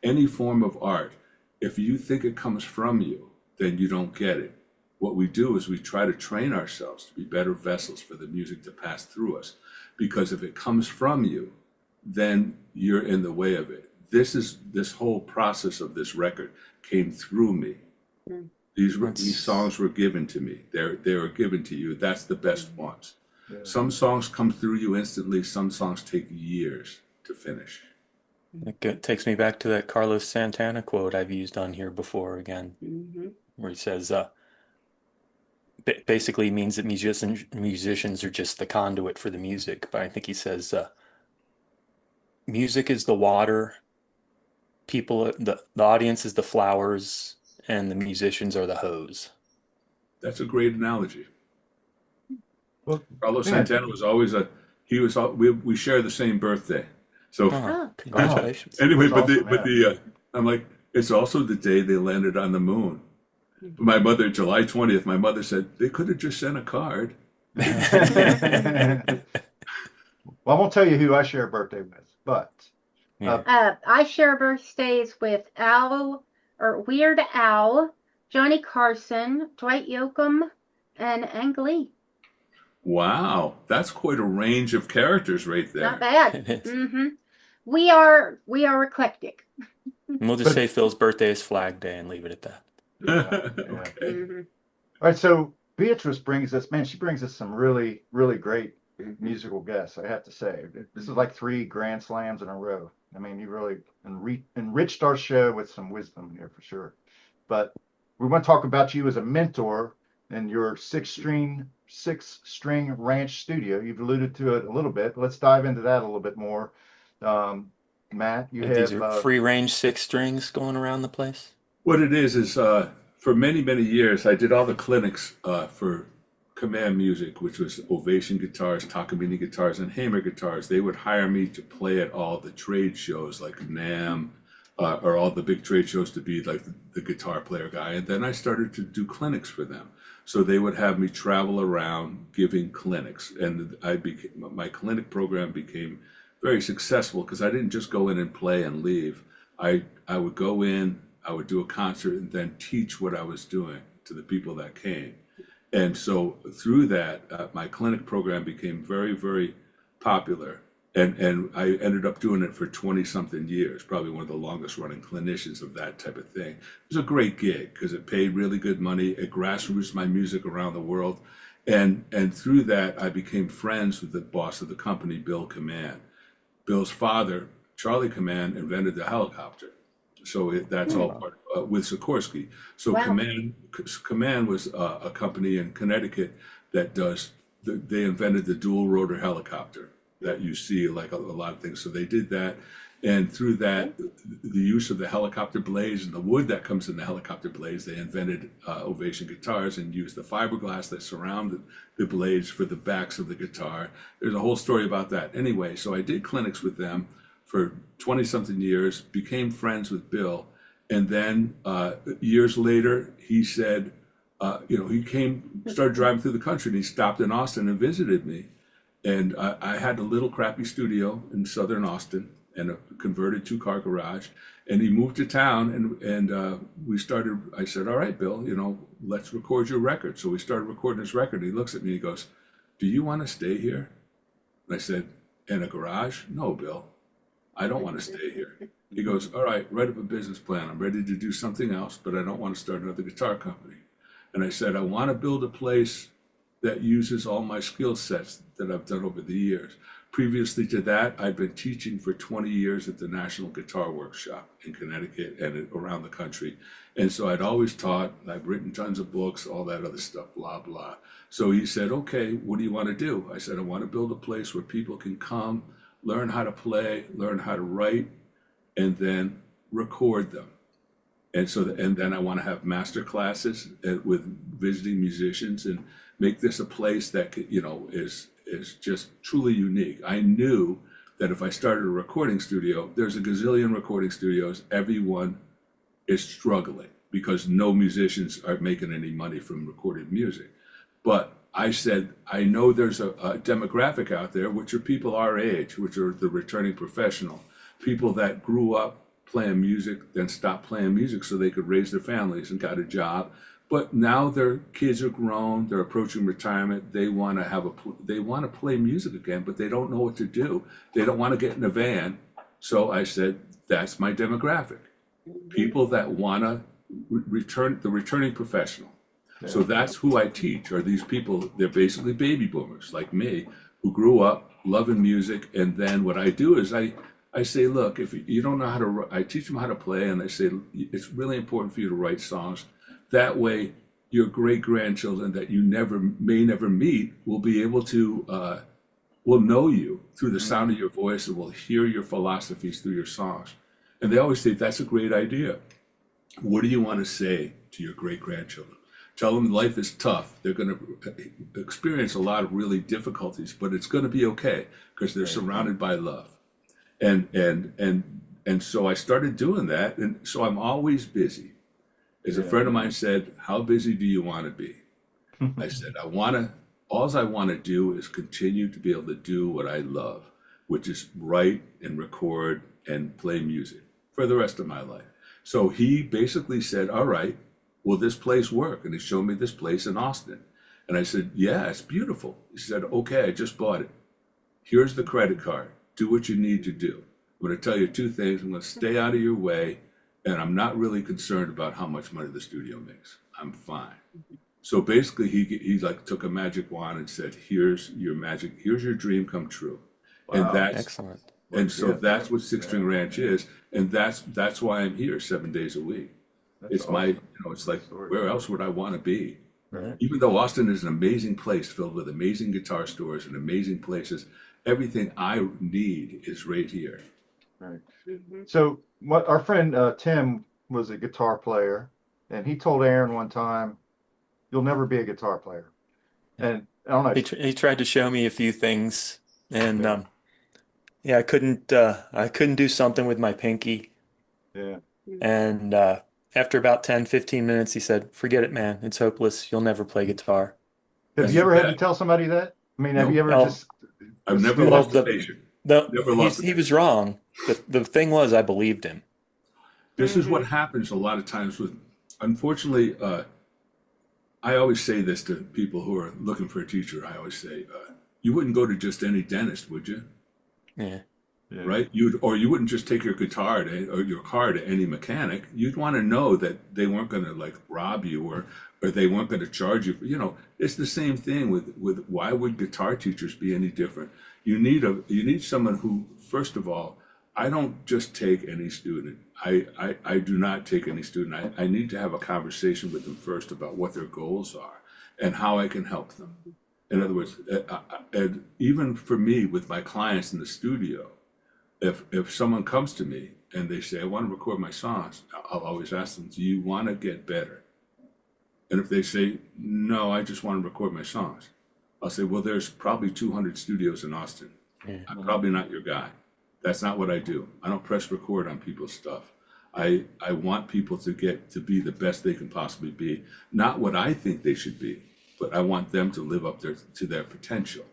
any form of art, if you think it comes from you, then you don't get it. What we do is we try to train ourselves to be better vessels for the music to pass through us. Because if it comes from you, then you're in the way of it. This whole process of this record came through me. These songs were given to me. They were given to you. That's the best ones. Yeah. Some songs come through you instantly. Some songs take years to finish. It takes me back to that Carlos Santana quote I've used on here before again, where he says, basically means that musicians are just the conduit for the music. But I think he says, music is the water, the audience is the flowers, and the musicians are the hose. That's a great analogy. Well, Carlos Santana was always we share the same birthday. So congratulations. Anyway, I'm like, it's also the day they landed on the moon. My mother, July 20th, my mother said, they could have just sent a card. Well, I won't tell you who I share a birthday with, but I share birthdays with Weird Al, Johnny Carson, Dwight Yoakam, and Ang Lee. Wow, that's quite a range of characters right there. Not bad. We are eclectic. And we'll just say Phil's birthday is Flag Day and leave it at that. Okay. All right, so Beatrice brings us some really, really great musical guests, I have to say. This is like 3 grand slams in a row. I mean, you really enriched our show with some wisdom here for sure. But we want to talk about you as a mentor in your six string ranch studio. You've alluded to it a little bit. Let's dive into that a little bit more. Matt, you Like these have are free range 6 strings going around the place. What it is for many, many years, I did all the clinics for Command Music, which was Ovation guitars, Takamine guitars, and Hamer guitars. They would hire me to play at all the trade shows like NAMM, or all the big trade shows to be like the guitar player guy. And then I started to do clinics for them. So they would have me travel around giving clinics. And my clinic program became very successful because I didn't just go in and play and leave. I would go in, I would do a concert, and then teach what I was doing to the people that came. And so through that, my clinic program became very, very popular. And I ended up doing it for 20 something years, probably one of the longest running clinicians of that type of thing. It was a great gig because it paid really good money. It grassroots my music around the world. And through that, I became friends with the boss of the company, Bill Command. Bill's father, Charlie Command, invented the helicopter. So that's all part with Sikorsky. So Wow. Command was a company in Connecticut that they invented the dual rotor helicopter that you see like a lot of things. So they did that. And through that, the use of the helicopter blades and the wood that comes in the helicopter blades, they invented Ovation guitars and used the fiberglass that surrounded the blades for the backs of the guitar. There's a whole story about that. Anyway, so I did clinics with them for 20 something years, became friends with Bill. And then years later, he said, he started driving through the country, and he stopped in Austin and visited me. And I had a little crappy studio in southern Austin and a converted 2-car garage. And he moved to town, and I said, all right, Bill, let's record your record. So we started recording his record. He looks at me, he goes, do you want to stay here? And I said, in a garage? No, Bill, I don't want to stay here. He goes, all right, write up a business plan. I'm ready to do something else, but I don't want to start another guitar company. And I said, I want to build a place that uses all my skill sets that I've done over the years. Previously to that, I'd been teaching for 20 years at the National Guitar Workshop in Connecticut and around the country. And so I'd always taught, I've written tons of books, all that other stuff, blah, blah. So he said, okay, what do you want to do? I said, I want to build a place where people can come, learn how to play, learn how to write, and then record them. And so, and then I want to have master classes with visiting musicians and make this a place that is just truly unique. I knew that if I started a recording studio, there's a gazillion recording studios, everyone is struggling because no musicians are making any money from recorded music. But I said, I know there's a demographic out there, which are people our age, which are the returning professional, people that grew up playing music, then stopped playing music so they could raise their families and got a job. But now their kids are grown, they're approaching retirement, they want to play music again, but they don't know what to do. They don't want to get in a van. So I said, that's my demographic. People that want to the returning professional. Yeah. So that's who I teach, are these people. They're basically baby boomers like me who grew up loving music. And then what I do is I say, look, if you don't know how to, I teach them how to play, and I say, it's really important for you to write songs. That way, your great-grandchildren that you may never meet will be able to, will know you through the sound of your voice and will hear your philosophies through your songs. And they always say, that's a great idea. What do you want to say to your great-grandchildren? Tell them life is tough. They're going to experience a lot of really difficulties, but it's going to be okay because they're surrounded by love. And so I started doing that, and so I'm always busy. As a friend of mine said, how busy do you want to be? I said, all I want to do is continue to be able to do what I love, which is write and record and play music for the rest of my life. So he basically said, all right, will this place work? And he showed me this place in Austin. And I said, yeah, it's beautiful. He said, okay, I just bought it. Here's the credit card. Do what you need to do. I'm going to tell you 2 things. I'm going to stay out of your way. And I'm not really concerned about how much money the studio makes. I'm fine. So basically, he like took a magic wand and said, "Here's your magic. Here's your dream come true." And Wow. Excellent. so Yeah. that's what Six String Ranch is, and that's why I'm here 7 days a week. That's It's my, awesome. it's like, Story. where else would I want to be? Right. Even though Austin is an amazing place filled with amazing guitar stores and amazing places, everything I need is right here. Right. Mhm. So what our friend Tim was a guitar player, and he told Aaron one time, "You'll never be a guitar player." And I don't know. He tried to show me a few things, and Yeah. yeah, I couldn't do something with my pinky, Yeah. and after about 10, 15 minutes, he said, "Forget it, man. It's hopeless. You'll never play guitar." Have That's you ever had to bad. tell somebody that? I mean, have Nope. you ever Well, just? I've never Well, lost the- a patient. No, Never lost he was wrong. The thing was, I believed him. This is what happens a lot of times with, unfortunately, I always say this to people who are looking for a teacher. I always say, you wouldn't go to just any dentist, would you? Yeah. Yeah. Right? You wouldn't just take your guitar or your car to any mechanic. You'd want to know that they weren't going to like rob you or they weren't going to charge you. You know, it's the same thing with why would guitar teachers be any different? You need someone who, first of all, I don't just take any student. I do not take any student. I need to have a conversation with them first about what their goals are and how I can help them. In other words, and even for me with my clients in the studio, if someone comes to me and they say, I want to record my songs, I'll always ask them, do you want to get better? And if they say, no, I just want to record my songs, I'll say, well, there's probably 200 studios in Austin. Yeah. I'm probably not your guy. That's not what I do. I don't press record on people's stuff. I want people to get to be the best they can possibly be, not what I think they should be, but I want them to live up to their potential.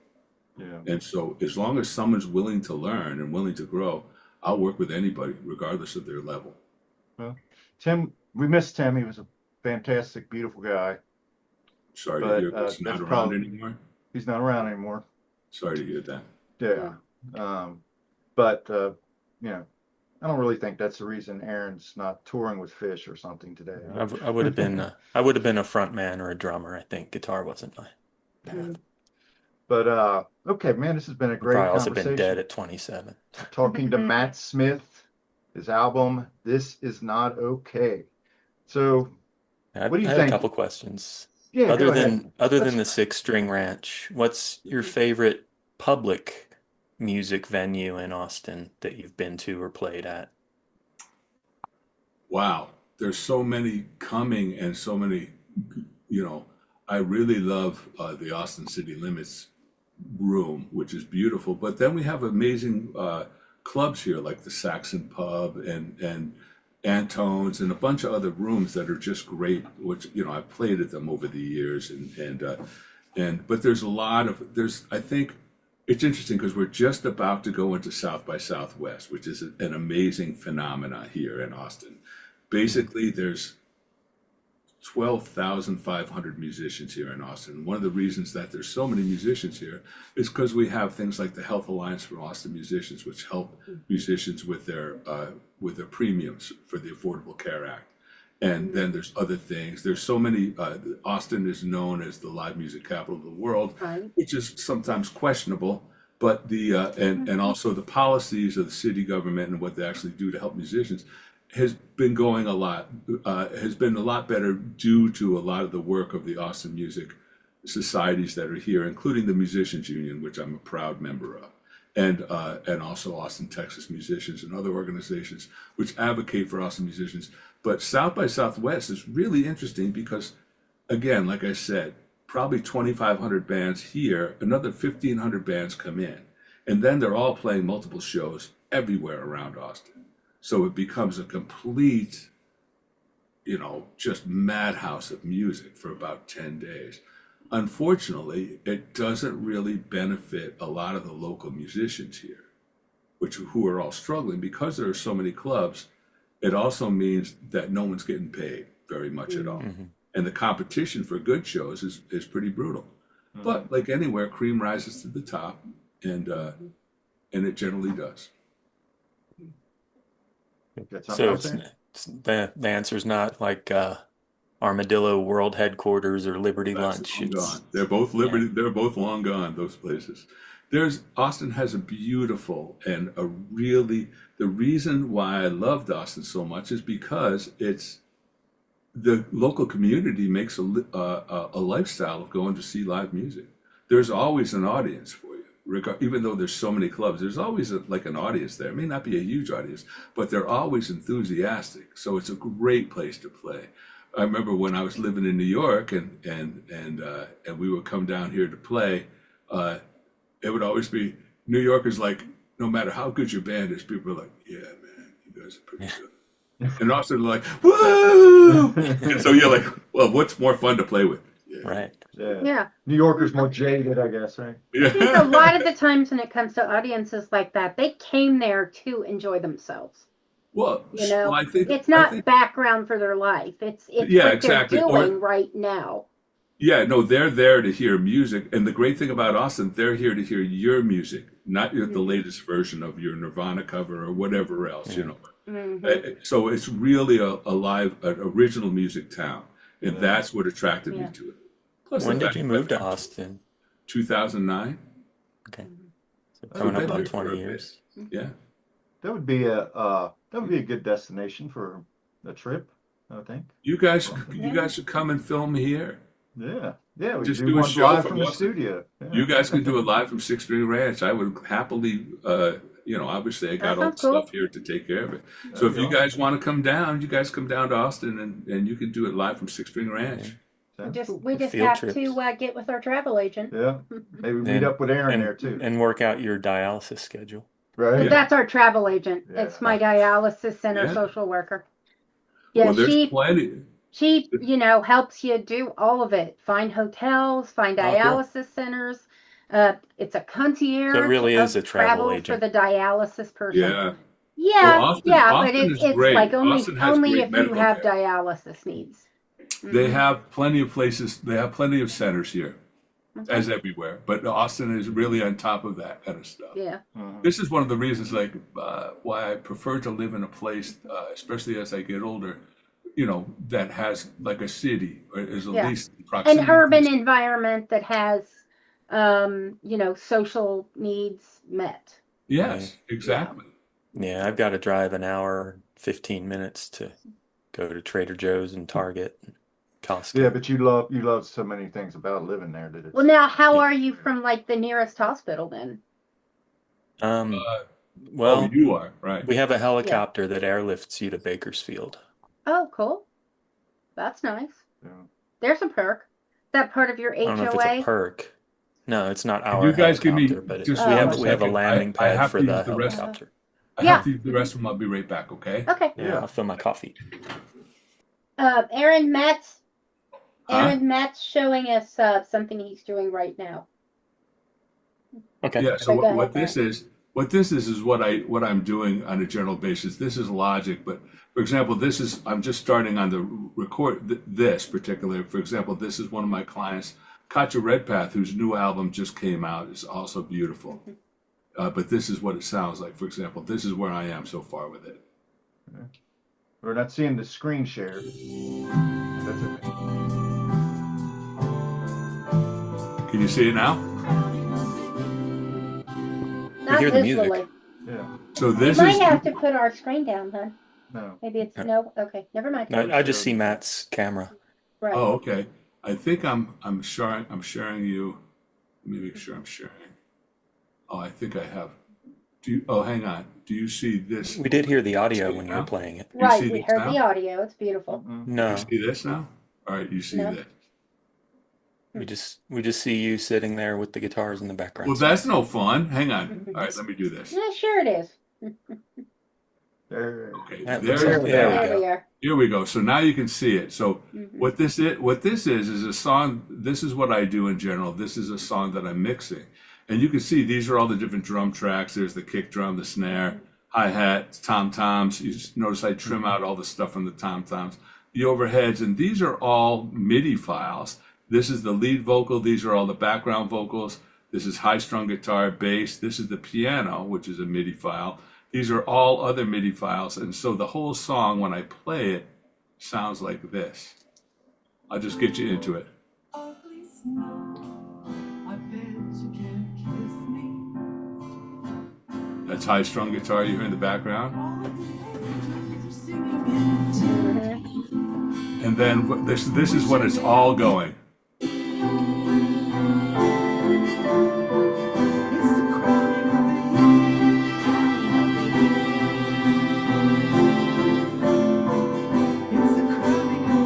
Yeah. And so as long as someone's willing to learn and willing to grow, I'll work with anybody regardless of their level. Well, Tim, we miss Tim. He was a fantastic, beautiful guy. Sorry But, to hear he's not that's around probably- anymore. He's not around anymore. Sorry to hear that. Yeah. But you know, I don't really think that's the reason Aaron's not touring with Fish or something today. I would have been a front man or a drummer. I think guitar wasn't my path. But okay, man, this has been a great Probably also been conversation. dead at 27. Talking to Matt Smith, his album "This Is Not Okay." So I What do you had think? a couple questions. yeah, Other go ahead. than the Six String Ranch, what's your favorite public music venue in Austin that you've been to or played at? Wow. There's so many coming and so many, I really love the Austin City Limits room, which is beautiful. But then we have amazing clubs here like the Saxon Pub and Antone's and a bunch of other rooms that are just great, which, I've played at them over the years. But I think it's interesting because we're just about to go into South by Southwest, which is an amazing phenomena here in Austin. Basically, there's 12,500 musicians here in Austin. One of the reasons that there's so many musicians here is because we have things like the Health Alliance for Austin Musicians, which help musicians with their premiums for the Affordable Care Act. And then there's other things. There's so many. Austin is known as the live music capital of the world, Right. which is sometimes questionable. But and also the policies of the city government and what they actually do to help musicians has been going has been a lot better due to a lot of the work of the Austin music societies that are here, including the Musicians Union, which I'm a proud member of, and also Austin, Texas musicians and other organizations which advocate for Austin musicians. But South by Southwest is really interesting because, again, like I said, probably 2,500 bands here, another 1,500 bands come in, and then they're all playing multiple shows everywhere around Austin. So it becomes a complete, just madhouse of music for about 10 days. Unfortunately, it doesn't really benefit a lot of the local musicians here, who are all struggling because there are so many clubs. It also means that no one's getting paid very much at all. Mm-hmm. And the competition for good shows is pretty brutal. But like anywhere, cream rises to the top, and it generally does. Got something So else there? the answer's not like Armadillo World Headquarters or Liberty That's Lunch. long It's gone. They're both Liberty. They're both long gone. Those places. Austin has a beautiful and a really. The reason why I loved Austin so much is because it's the local community makes a lifestyle of going to see live music. There's always an audience for you, even though there's so many clubs. There's always like an audience there. It may not be a huge audience, but they're always enthusiastic. So it's a great place to play. I remember when I was living in New York and we would come down here to play. It would always be New Yorkers, like, no matter how good your band is, people are like, yeah, man, you guys are pretty good. And also like, woo! And so you're like, well, what's more fun to play with? Yeah. right. Yeah. New Yorkers more jaded, I guess, right? I think a lot of the times when it comes to audiences like that, they came there to enjoy themselves. Well, You know, I think it's not I think, background for their life. It's Yeah, what exactly. they're Or- doing right now. yeah, no, they're there to hear music. And the great thing about Austin, they're here to hear your music, not the latest version of your Nirvana cover or whatever else, you know. So it's really a live, an original music town. And that's what attracted me to it. Plus When the did fact you that move to Austin? 2009. Okay. So coming up been on here for a 20 bit. years. Yeah. That would be a good destination for a trip, I think. You guys should come and film here. Yeah. Yeah, we Just do do a one show live from from the Austin. studio. Yeah. You guys can do it live from Six String Ranch. I would happily, obviously I got all the sounds cool. stuff here to take care of it. So if you guys want to come down, you guys come down to Austin and you can do it live from Six String Ranch. Sounds Just cool. we just Field have trips. to get with our travel agent. Yeah. Maybe meet And- up with Aaron and, there too. and work out your dialysis schedule. Right? That's our travel agent. Yeah. It's my dialysis center Yeah. social worker. Yeah, Well, there's she plenty. helps you do all of it. Find hotels, find Oh, cool. dialysis centers. It's a concierge. So it really is of a travel for agent. the dialysis person. Yeah. Yeah, Well, Austin- but Austin it's is great. like Austin has only great if you medical have care. dialysis needs. They have plenty of places. They have plenty of centers here, as everywhere. But Austin is really on top of that kind of stuff. Yeah. This is one of the reasons, like, why I prefer to live in a place, especially as I get older, that has like a city or is at Yeah. least proximity. An urban environment that has social needs met. Yes, exactly. Yeah, I've got to drive an hour, 15 minutes to go to Trader Joe's and Target, and Costco. Yeah, but you love so many things about living there that it's Well, now, how are you from like the nearest hospital then? Well, You are right. we have a helicopter that airlifts you to Bakersfield. Oh, cool. That's nice. yeah. There's a perk. That part of your I don't know if it's a HOA. perk. No, it's not our You guys give me helicopter, but just one we have a second. landing I pad have for to the use the rest- helicopter. I Yeah. have to use the restroom. I'll be right back. Okay. Okay. Yeah, I'll fill my coffee. Aaron Matt's Huh? showing us something he's doing right now. Okay. Yeah. So Okay, go what ahead. this is what I'm doing on a general basis. This is logic, but for example, I'm just starting on the record this particular. For example, this is one of my clients, Katja Redpath, whose new album just came out. Is also beautiful. But this is what it sounds like. For example, this is where I am so far with it. We're not seeing the screen share. That's okay. Can you see it now? Not hear the music. visually. Yeah. So We this might is have to put our screen down, huh? No. Maybe it's no. Okay, never mind. I just see Matt's camera. Right. oh, okay. I think I'm sharing you. Let me make sure I'm sharing. Oh, I think I have. Hang on. Do you see this? We did hear the audio when you were now? playing it. You Right. see We this heard now? the audio. It's beautiful. No, You see this now? All right, you see No. this. we just see you sitting there with the guitars in the background. Well, that's no fun. Hang on. All right, let me do this. Yeah, sure it is. There. Okay, That there, looks like- there we There go. we are. here we go. So now you can see it. So what this is a song. This is what I do in general. This is a song that I'm mixing, and you can see these are all the different drum tracks. There's the kick drum, the snare, hi-hat, tom-toms. You just notice I trim out all the stuff from the tom-toms, the overheads, and these are all MIDI files. This is the lead vocal. These are all the background vocals. This is high-strung guitar, bass. This is the piano, which is a MIDI file. These are all other MIDI files. And so the whole song, when I play it, sounds like this. I'll just get you into it. Oh, please no, I bet you can't kiss me. That's high-strung guitar you hear in the background. All the angels are singing in tune. And then this is what it's all going. It's the crowning of the It's the crowning of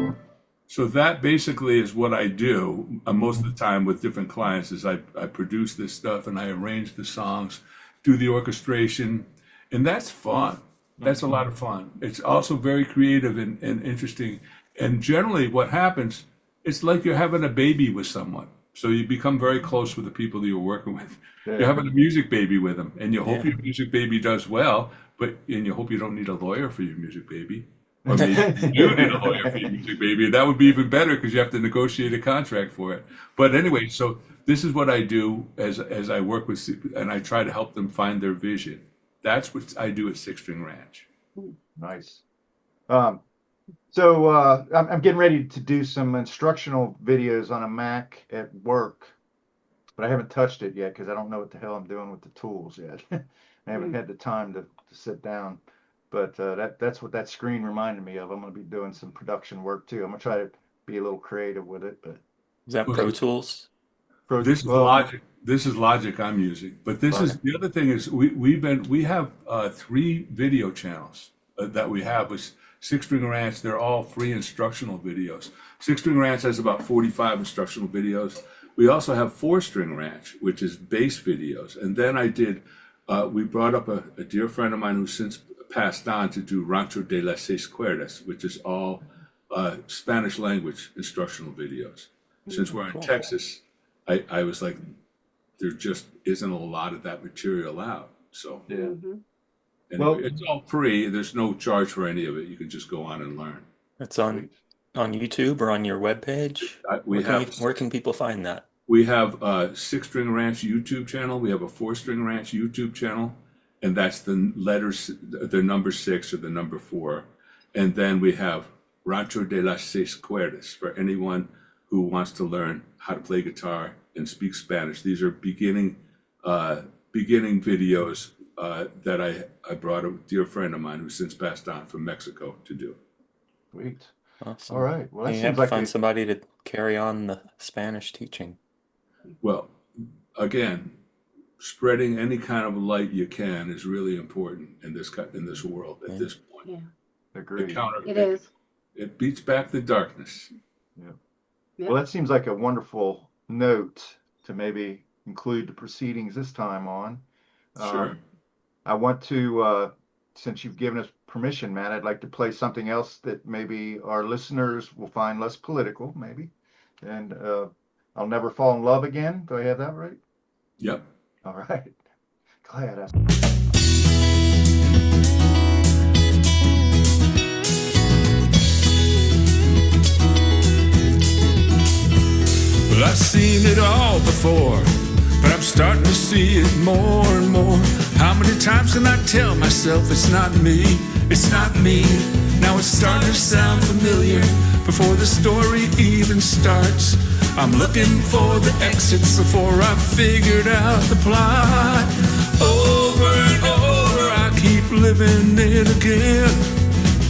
the So that basically is what I do most of the time with different clients is I produce this stuff and I arrange the songs, do the orchestration, and that's fun. That's a lot of fun. It's also very creative and interesting. And generally what happens, it's like you're having a baby with someone. So you become very close with the people that you're working with. Yeah. You're having a music baby with them, and you hope Yeah. your music baby does well, and you hope you don't need a lawyer for your music baby. Or maybe you do need a lawyer for your music baby. That would be even better because you have to negotiate a contract for it. But anyway, so this is what I do as I work with, and I try to help them find their vision. That's what I do at Six String Ranch. Nice. So I'm getting ready to do some instructional videos on a Mac at work, but I haven't touched it yet because I don't know what the hell I'm doing with the tools yet. I haven't had the time to sit down, but that's what that screen reminded me of. I'm going to be doing some production work too. I'm going to try to be a little creative with it, but Is that Pro Tools? This is Logic. This is Logic I'm using. But this is Okay. the other thing is we have 3 video channels that we have with Six String Ranch. They're all free instructional videos. Six String Ranch has about 45 instructional videos. We also have 4 String Ranch, which is bass videos. And then we brought up a dear friend of mine who's since passed on to do Rancho de las Seis Cuerdas, which is all Spanish language instructional videos. Since we're in Texas, I was like, there just isn't a lot of that material out. So yeah. Mm-hmm. anyway, Well- it's all free. There's no charge for any of it. You can just go on and learn. It's on YouTube or on your webpage? Where can people find that? We have a Six String Ranch YouTube channel. We have a 4 String Ranch YouTube channel, and that's the letters, the number 6 or the number 4. And then we have Rancho de las Seis Cuerdas for anyone who wants to learn how to play guitar and speak Spanish. These are beginning videos that I brought a dear friend of mine who's since passed on from Mexico to do. Sweet. Awesome. All right. Well, that You have seems to like find somebody to carry on the Spanish teaching. Well, again, spreading any kind of light you can is really important in this world at this point. Yeah. agreed. It is. It beats back the darkness. Yeah. Well, that seems like a wonderful note to maybe include the proceedings this time on. Sure. I want to, since you've given us permission, Matt, I'd like to play something else that maybe our listeners will find less political, maybe. And I'll Never Fall in Love Again. Do I have that right? Yep. All right. Glad I. Well, I've seen it all before, but I'm starting to see it more and more. How many times can I tell myself it's not me? It's not me. Now it's starting to sound familiar before the story even starts. I'm looking for the exits before I've figured out the plot. Over and over, I keep living it again.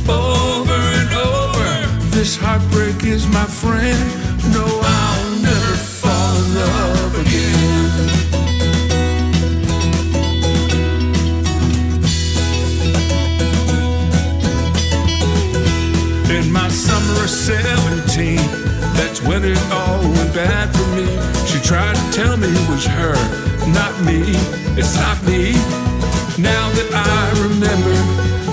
Over and over, this heartbreak is my friend. No, I'll never fall in love again. In my summer of 17, that's when it all went bad for me. She tried to tell me it was her, not me. It's not me. Now that I remember,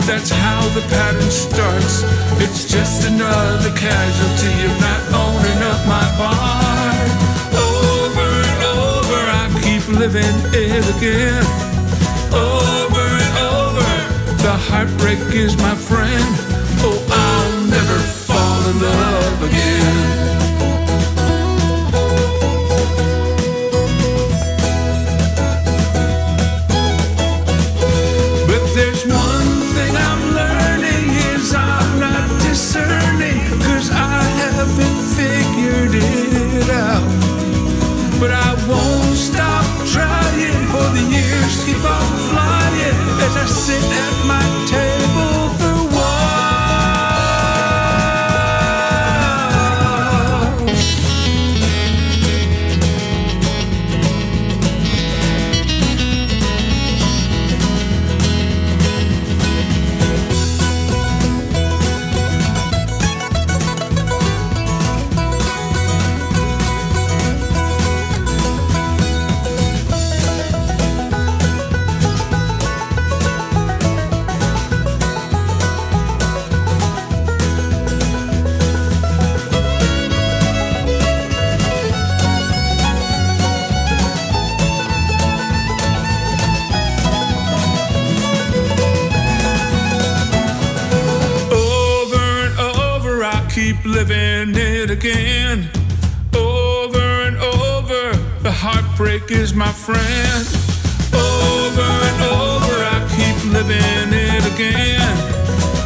that's how the pattern starts. It's just another casualty of not owning up my part. Over and over, I keep living it again. Over and over, the heartbreak is my friend. Oh, I'll never fall in love again. But there's one thing I'm learning. keep living it again. Over and over, the heartbreak is my friend. Over and over, I keep living it again.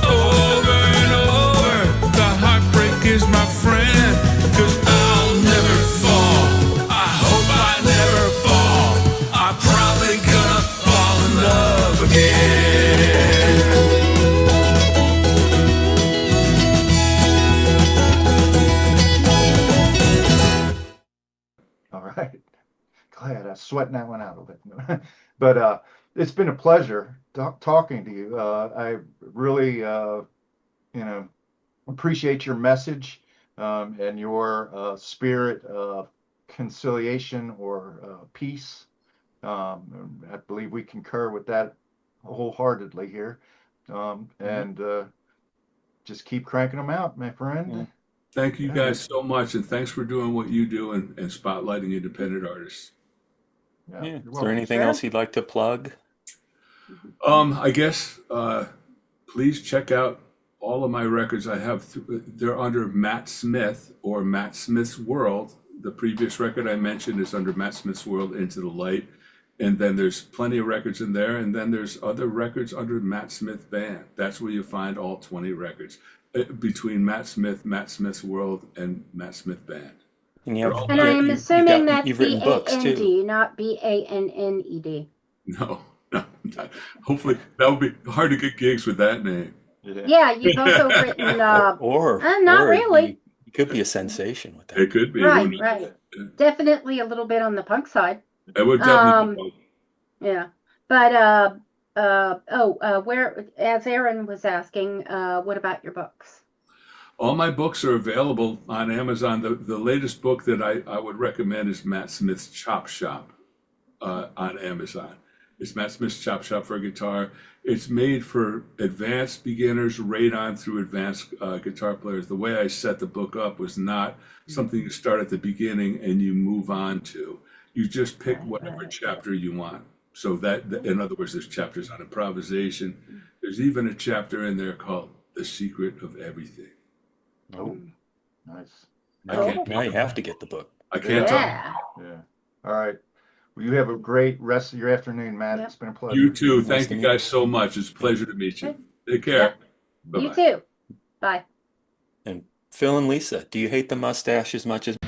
Over and over, the heartbreak is my friend. 'Cause I'll never fall. I hope I never fall. I'm probably gonna fall in love again. All right. Glad I was sweating that one out a little bit. But it's been a pleasure talking to you. I really, appreciate your message and your spirit of conciliation or peace. I believe we concur with that wholeheartedly here. And just keep cranking them out, my friend. Thank you guys so much, and thanks for doing what you do and spotlighting independent artists. Yeah. You're Is there welcome. anything else you'd like to plug? I guess please check out all of my records. I have they're under Matt Smith or Matt Smith's World. The previous record I mentioned is under Matt Smith's World, Into the Light, and then there's plenty of records in there, and then there's other records under Matt Smith Band. That's where you find all 20 records between Matt Smith, Matt Smith's World, and Matt Smith Band. And, And I am assuming that's you've written books too. B-A-N-D, not B-A-N-N-E-D. No, not. Hopefully that would be hard to get gigs with that name. Yeah, you've also written, not really. You could be a sensation with that. It could be. Right, right. Definitely a little bit on the punk side. It would definitely be. Yeah. But, where, as Aaron was asking, what about your books? All my books are available on Amazon. The latest book that I would recommend is Matt Smith's Chop Shop on Amazon. It's Matt Smith's Chop Shop for guitar. It's made for advanced beginners right on through advanced guitar players. The way I set the book up was not something you start at the beginning and you move on to. You just pick whatever chapter you want. So that, in other words, there's chapters on improvisation. There's even a chapter in there called The Secret of Everything. Oh, nice. Now you have to get the book. I can't talk. Yeah. All right. Well, you have a great rest of your afternoon, Matt. It's been a pleasure. You too. Thank you guys so much. It's a pleasure to meet you. Take care. You too. Bye. And Phil and Lisa, do you hate the mustache as much as